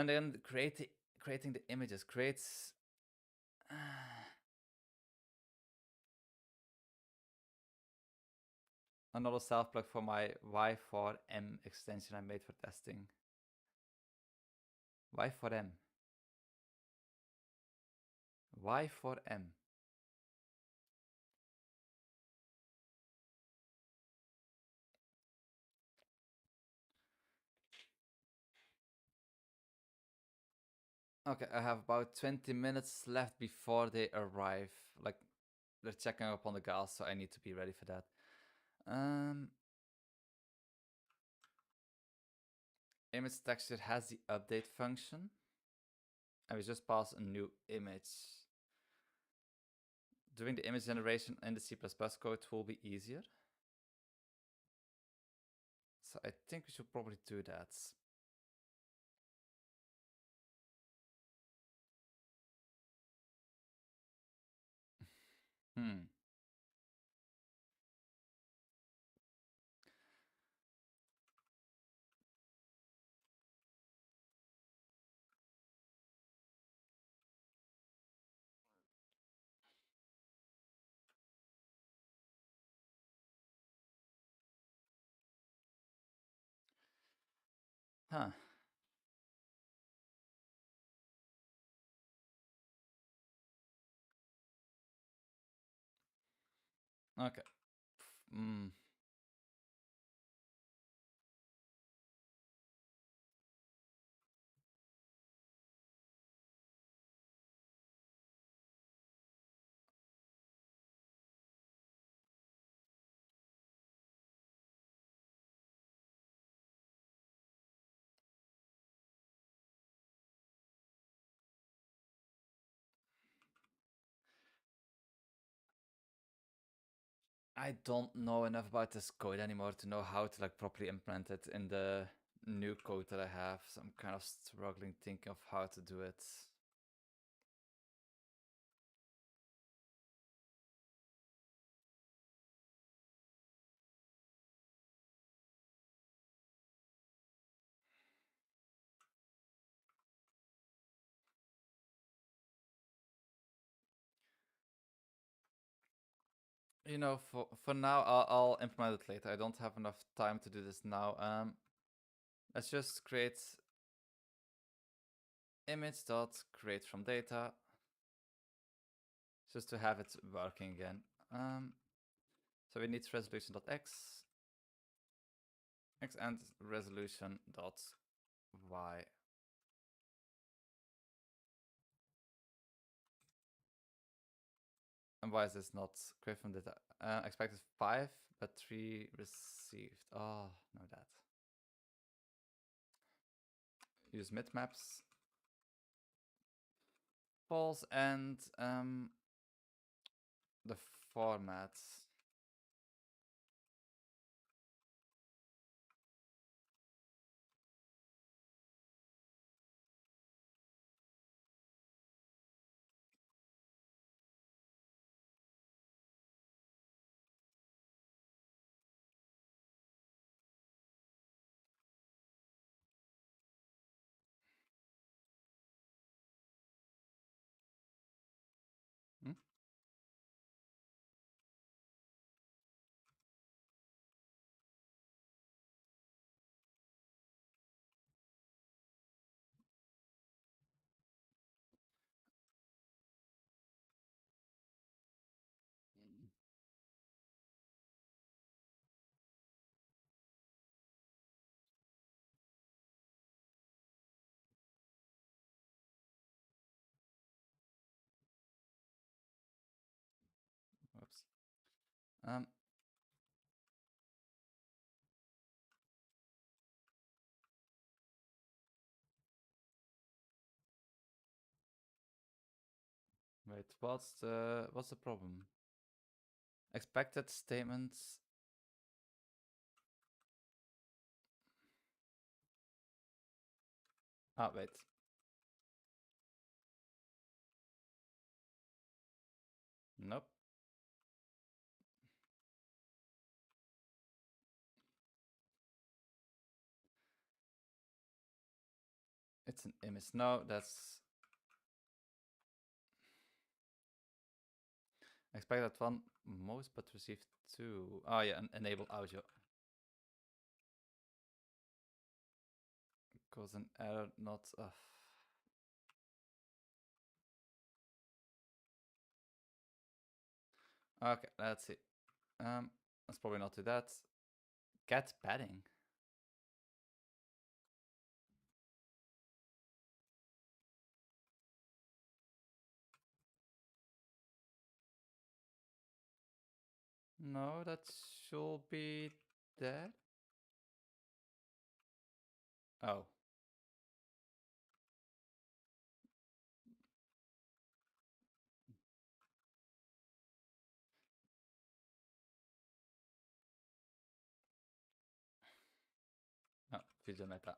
then creating the images creates... another self plug for my Y4M extension I made for testing. Y4M. Y4M. Okay, I have about 20 minutes left before they arrive. Like, they're checking up on the gas, so I need to be ready for that. Image texture has the update function. And we just pass a new image. Doing the image generation in the C++ code will be easier. So I think we should probably do that. Hmm. Huh. Okay. Hmm. I don't know enough about this code anymore to know how to like properly implement it in the new code that I have. So I'm kind of struggling thinking of how to do it. You know, for now, I'll implement it later. I don't have enough time to do this now. Let's just create image dot create from data, just to have it working again. So we need resolution dot x and resolution dot y. And why is this not create from data? Expected 5, but 3 received. Oh, no, that. Use midmaps. False and the format. Hmm? Whoops. Um, Wait, what's the problem? Expected statements. Ah, wait. Nope. It's an image. No, that's expected one most but received two. Oh yeah, enable audio. Cause an error not. Okay, let's see. Let's probably not do that. Get padding. No, that should be there. Oh. Oh, video meta.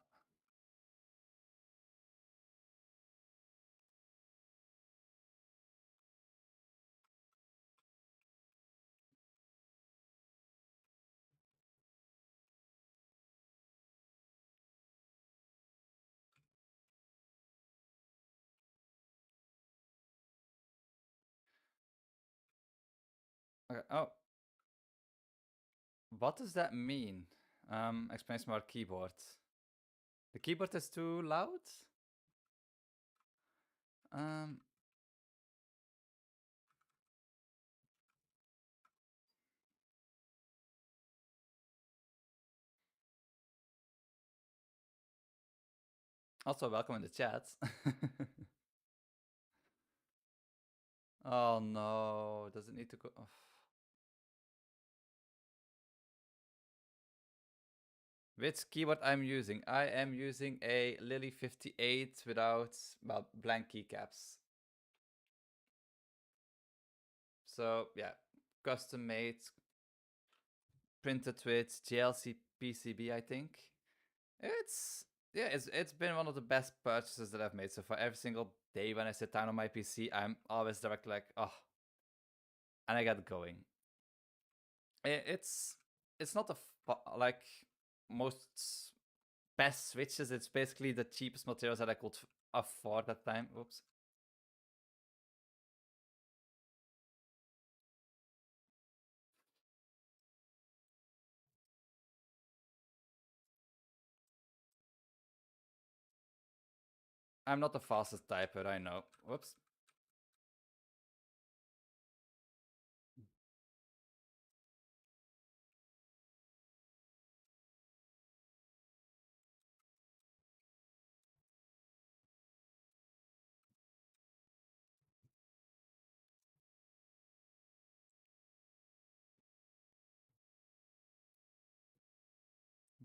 Okay. Oh, what does that mean? Explains more keyboard. The keyboard is too loud? Um, Also, welcome in the chat. Oh no, does it need to go? Oh. Which keyboard I'm using? I am using a Lily 58 without, well, blank keycaps. So yeah, custom made, printed with GLC PCB, I think. It's yeah, it's been one of the best purchases that I've made so far. Every single day when I sit down on my PC, I'm always directly like, oh, and I get going. It's not like most best switches. It's basically the cheapest materials that I could afford at the time. Oops. I'm not the fastest typer, I know. Whoops.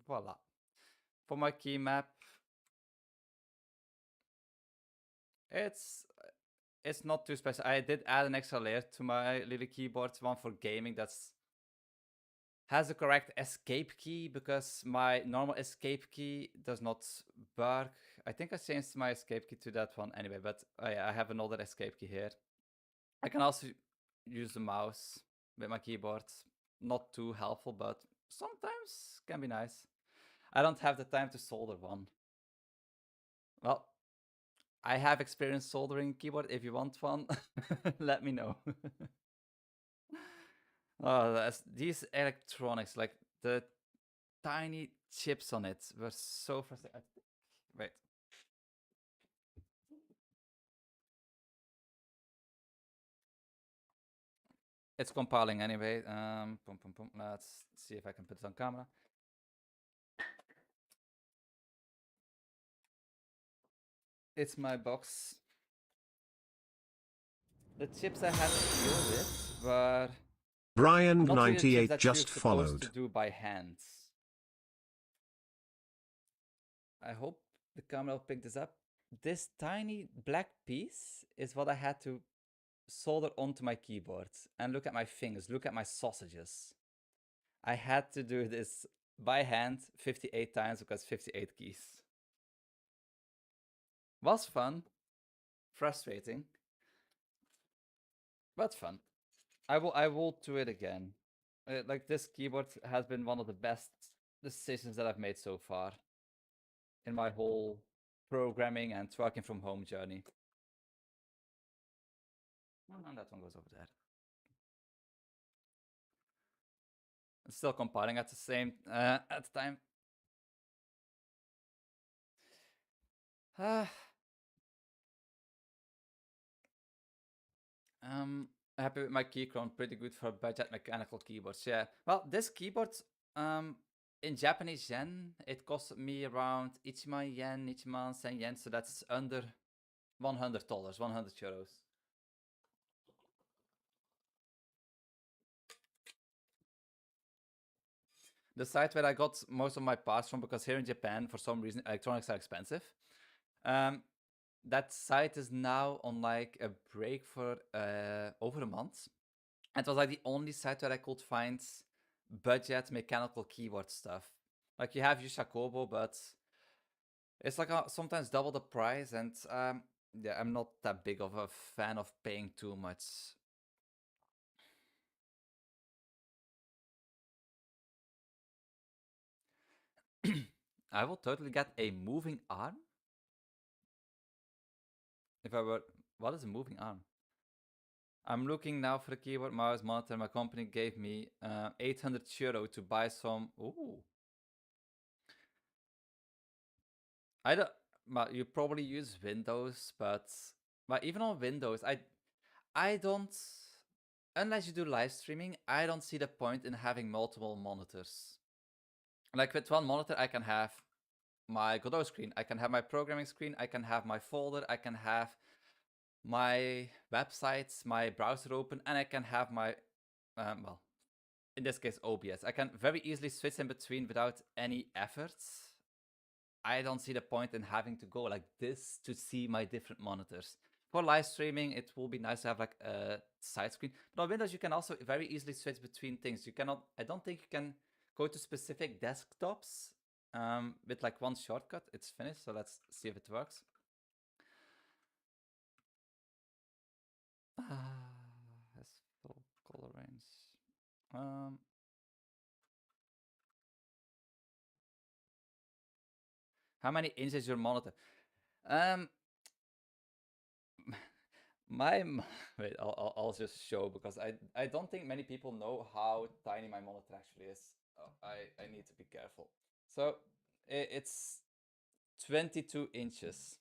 Voila. For my key map, it's it's not too special. I did add an extra layer to my little keyboard, one for gaming that's has the correct escape key because my normal escape key does not work. I think I changed my escape key to that one anyway, but yeah, I have another escape key here. I can also use the mouse with my keyboard. Not too helpful, but sometimes can be nice. I don't have the time to solder one. Well, I have experience soldering keyboard. If you want one, let me know. Oh, these electronics, like the tiny chips on it, were so frustrating. Wait. It's compiling anyway. Let's see if I can put it on camera. It's my box. The chips I had to deal with were not really the chips Brian98 that you're just supposed to followed. do by hand. I hope the camera will pick this up. This tiny black piece is what I had to solder onto my keyboard. And look at my fingers, look at my sausages. I had to do this by hand 58 times because 58 keys. Was fun, frustrating, but fun. I will do it again. Like this keyboard has been one of the best decisions that I've made so far in my whole programming and working from home journey. And that one goes over there. It's still compiling at the same at the time. Happy with my keychron. Pretty good for budget mechanical keyboards. Yeah. Well, this keyboard, in Japanese yen, it cost me around ichiman yen, ichiman sen yen. So that's under $100, 100 euros. The site where I got most of my parts from, because here in Japan, for some reason, electronics are expensive. Um, that site is now on like a break for over a month. It was like the only site where I could find budget mechanical keyboard stuff. Like you have Yushakobo, but it's like sometimes double the price, and yeah, I'm not that big of a fan of paying too much. I will totally get a moving arm if I were. What is a moving arm? I'm looking now for a keyboard, mouse, monitor. My company gave me 800 euro to buy some. Ooh, I don't. Well, you probably use Windows, but even on Windows, I don't. Unless you do live streaming, I don't see the point in having multiple monitors. Like with one monitor, I can have my Godot screen, I can have my programming screen, I can have my folder, I can have my websites, my browser open, and I can have my, well, in this case, OBS. I can very easily switch in between without any efforts. I don't see the point in having to go like this to see my different monitors. For live streaming, it will be nice to have like a side screen. But on Windows, you can also very easily switch between things. You cannot, I don't think you can go to specific desktops with like one shortcut. It's finished, so let's see if it works. Has full color range. Um, how many inches is your monitor? Um, my wait, I'll just show, because I don't think many people know how tiny my monitor actually is. Oh, I need to be careful. So it's 22 inches.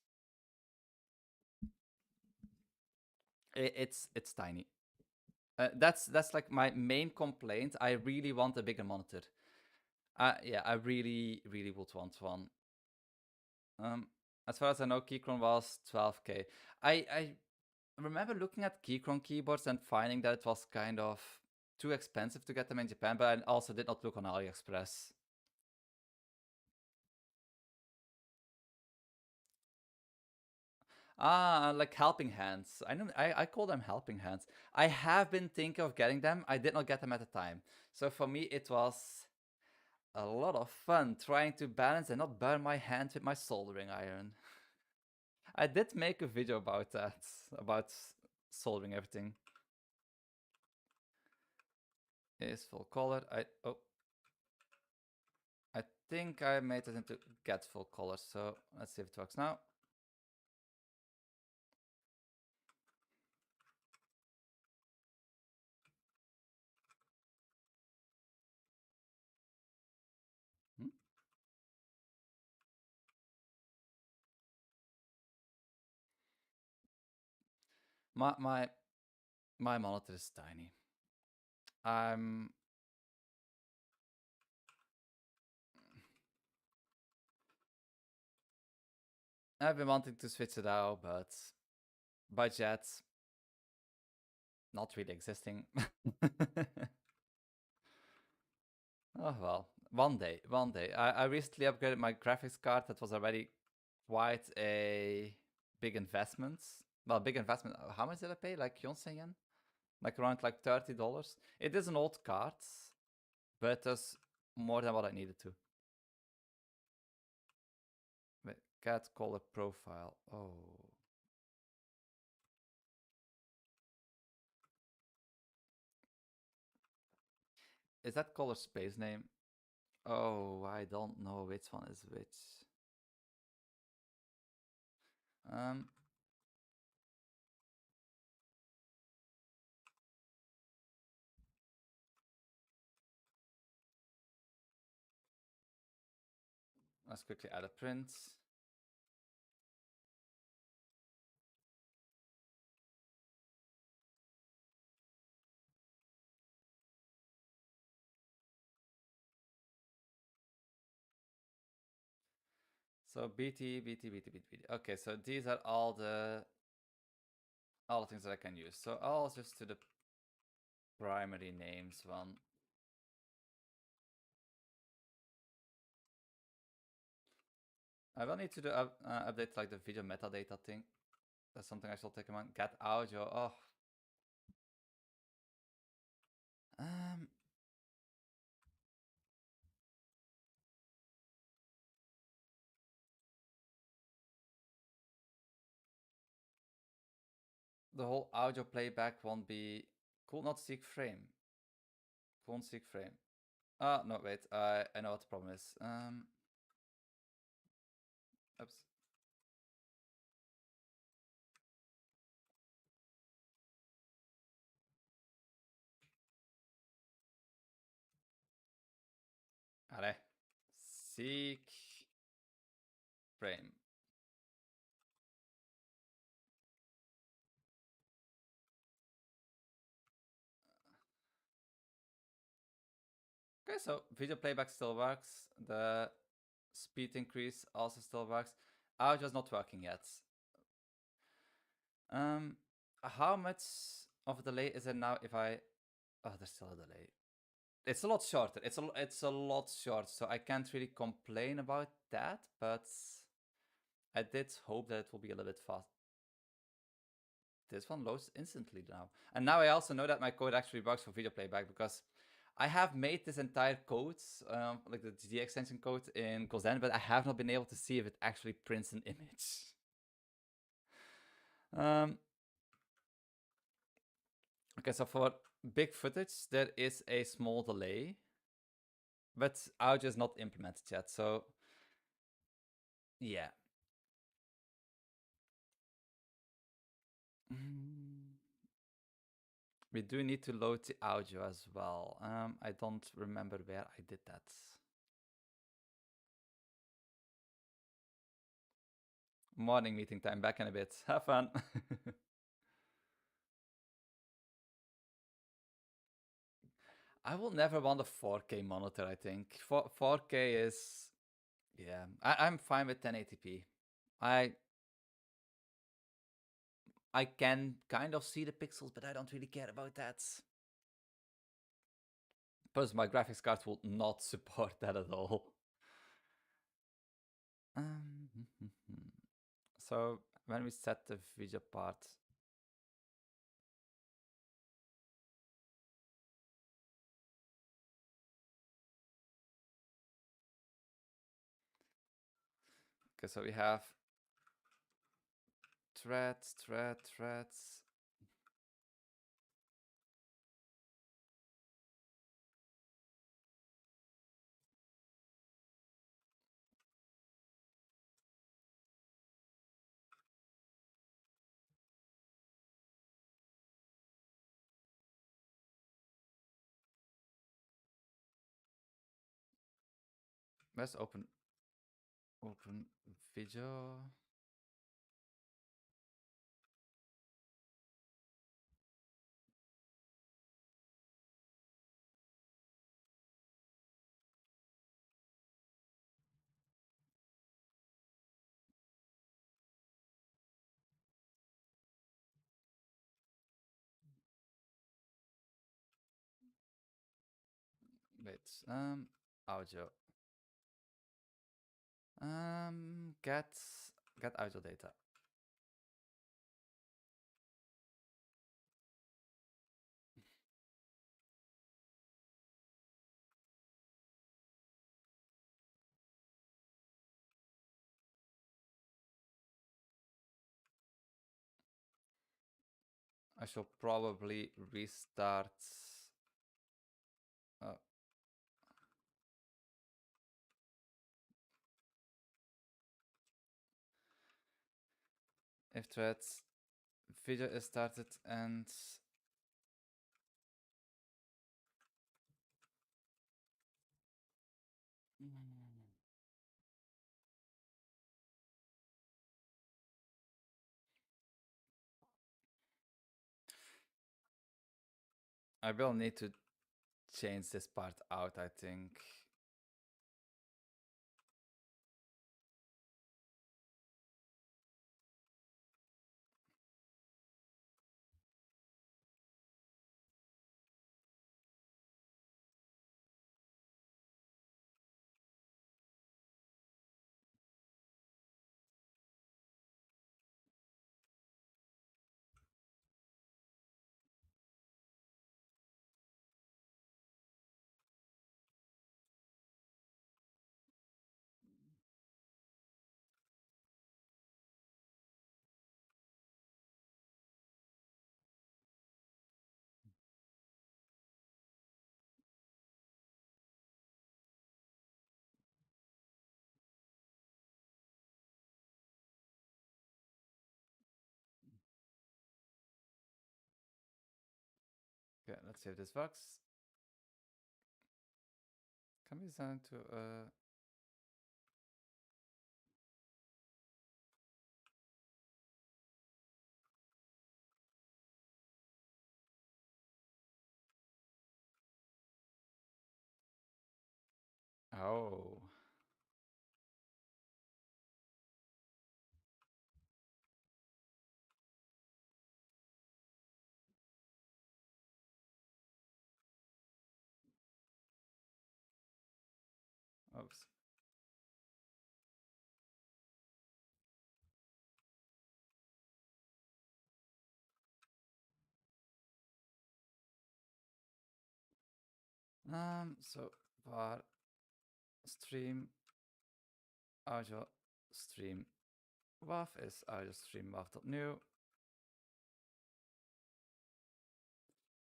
It's tiny. That's like my main complaint. I really want a bigger monitor. Yeah, I really would want one. Um, as far as I know, Keychron was 12K. I remember looking at Keychron keyboards and finding that it was kind of too expensive to get them in Japan, but I also did not look on AliExpress. Like helping hands. I know I call them helping hands. I have been thinking of getting them. I did not get them at the time. So for me, it was a lot of fun trying to balance and not burn my hands with my soldering iron. I did make a video about that, about soldering everything. Is full color. I think I made it into get full color. So let's see if it works now. Hmm? My my my monitor is tiny. I'm I've been wanting to switch it out, but budget not really existing. Oh well, one day. I recently upgraded my graphics card. That was already quite a big investment. Well, big investment. How much did I pay? Like Yonsen yen? Like around like $30. It is an old card, but it does more than what I needed to. Wait, cat color profile. Oh. Is that color space name? Oh, I don't know which one is which. Um, let's quickly add a print. So BT, BT, BT, BT, BT. Okay, so these are all the things that I can use. So I'll just do the primary names one. I will need to do update like the video metadata thing. That's something I should take in mind. Get audio. Oh. Um. The whole audio playback won't be cool. Not seek frame. Won't seek frame. No, wait. I know what the problem is. Oops. Allez. Seek frame. Okay, so video playback still works. The speed increase also still works. Audio is not working yet. How much of a delay is it now if I... Oh, there's still a delay. It's a lot shorter. It's a lot short, so I can't really complain about that, but I did hope that it will be a little bit fast. This one loads instantly now. And now I also know that my code actually works for video playback because I have made this entire code, like the GDE extension code in GoZen, but I have not been able to see if it actually prints an image. Okay, so for big footage, there is a small delay, but audio is not implemented yet, so yeah. We do need to load the audio as well. I don't remember where I did that. Morning meeting time, back in a bit. Have fun. I will never want a 4K monitor, I think. 4K is... Yeah, I'm fine with 1080p. I can kind of see the pixels, but I don't really care about that. Plus, my graphics card will not support that at all. So, when we set the video part... Okay, so we have threads. Let's open video. Wait, audio. Get audio data. I should probably restart. Uh, if threads video is started and I will need to change this part out, I think. Okay, let's see if this works. Can we send to oh. Oops. So var stream audio stream waf is audio stream waf.new.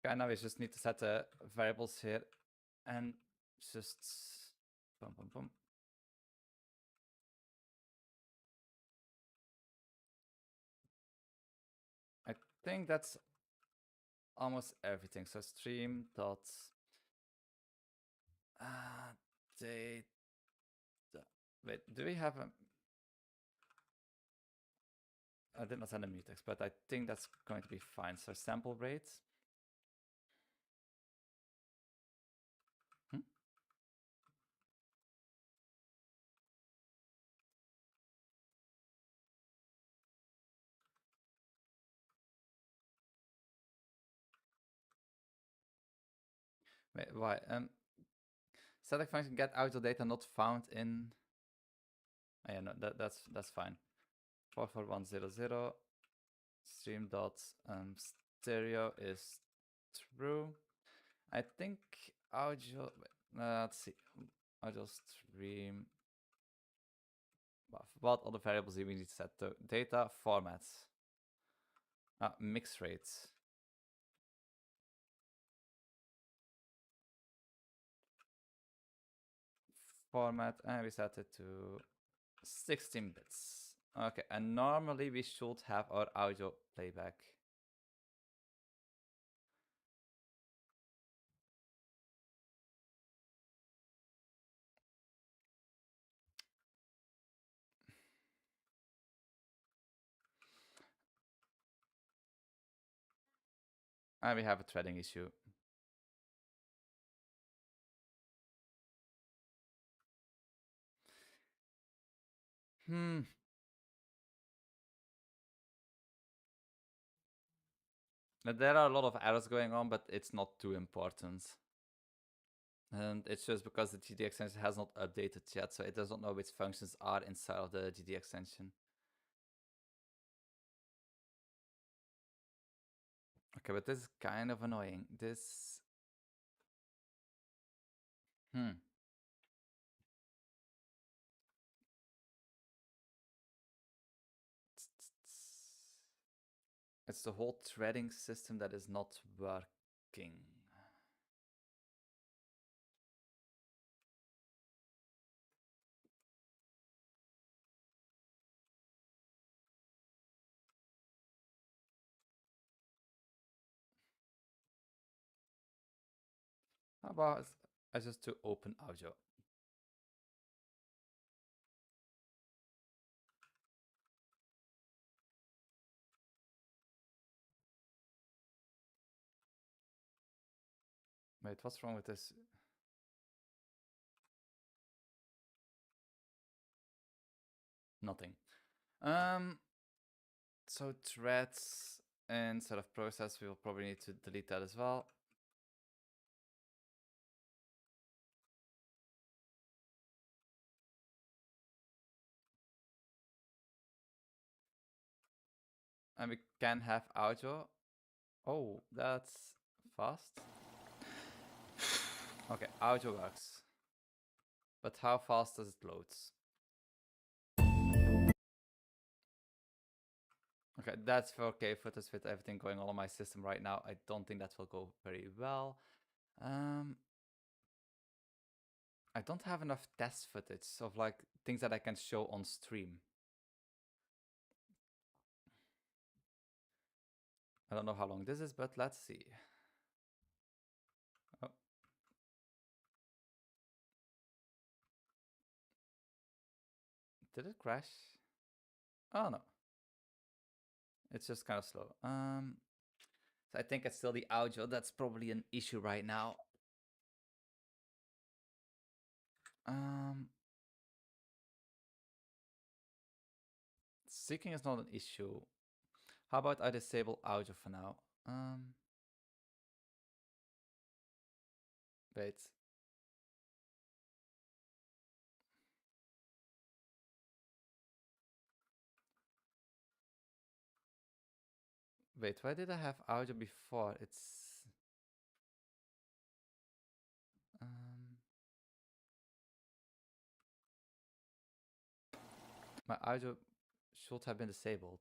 Okay, now we just need to set the variables here and just boom, boom, boom. I think that's almost everything. So stream dot data. Wait, do we have a? I did not send a mutex, but I think that's going to be fine. So sample rate. Hmm? Wait, why? Select function get audio data not found in. Oh, yeah, no, that's fine. 44100 stream dot stereo is true. I think audio. Let's see. Audio stream. What other variables do we need to set? The data formats. Mix rates. Format, and we set it to 16 bits. Okay, and normally we should have our audio playback. And we have a threading issue. There are a lot of errors going on, but it's not too important. And it's just because the GDE extension has not updated yet, so it does not know which functions are inside of the GDE extension. Okay, but this is kind of annoying. This... It's the whole threading system that is not working. How about I just to open audio? Wait, what's wrong with this? Nothing. So threads instead of process, we will probably need to delete that as well. And we can have audio. Oh, that's fast. Okay, audio works. But how fast does it load? Okay, that's 4K footage with everything going on my system right now. I don't think that will go very well. I don't have enough test footage of like things that I can show on stream. I don't know how long this is, but let's see. Did it crash? Oh no. It's just kind of slow. So I think it's still the audio. That's probably an issue right now. Syncing is not an issue. How about I disable audio for now? Wait. Wait, why did I have audio before? It's... my audio should have been disabled.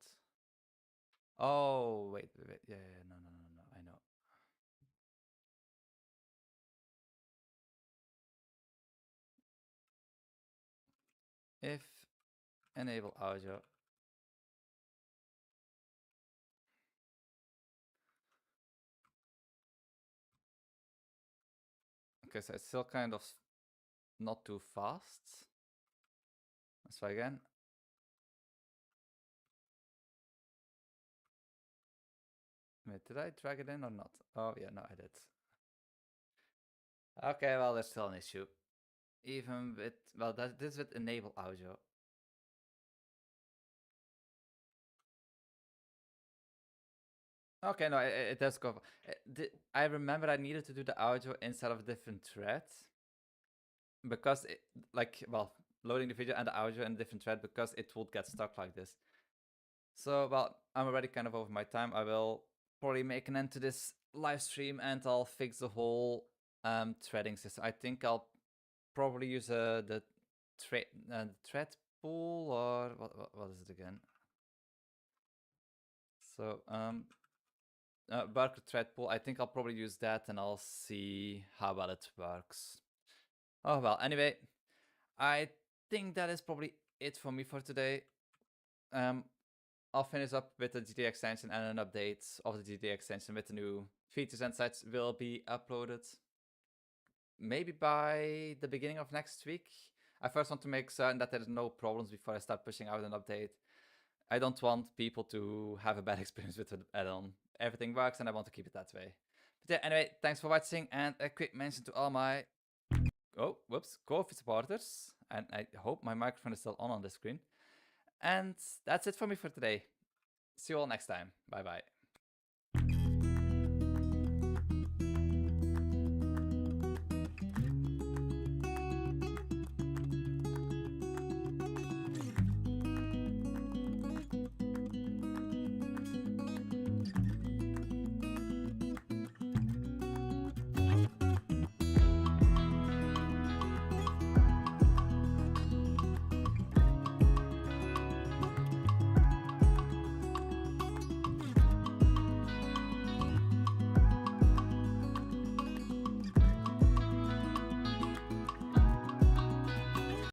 Oh, wait. Yeah, no, I know. If enable audio. Okay, so it's still kind of not too fast. Let's try again. Wait, did I drag it in or not? Oh, yeah, no, I did. Okay, well, there's still an issue. Even with, well, this with enable audio. Okay, no, it does go. I remember I needed to do the audio instead of a different thread. Because, well, loading the video and the audio in a different thread because it would get stuck like this. So, well, I'm already kind of over my time. I will probably make an end to this live stream and I'll fix the whole threading system. I think I'll probably use the thread pool, or what is it again? So, Barker thread pool. I think I'll probably use that and I'll see how well it works. Oh, well, anyway, I think that is probably it for me for today. I'll finish up with the GDE extension, and an update of the GDE extension with the new features and such will be uploaded maybe by the beginning of next week. I first want to make certain that there's no problems before I start pushing out an update. I don't want people to have a bad experience with the add-on. Everything works and I want to keep it that way. But yeah, anyway, thanks for watching, and a quick mention to all my Ko-fi supporters. And I hope my microphone is still on the screen. And that's it for me for today. See you all next time. Bye bye.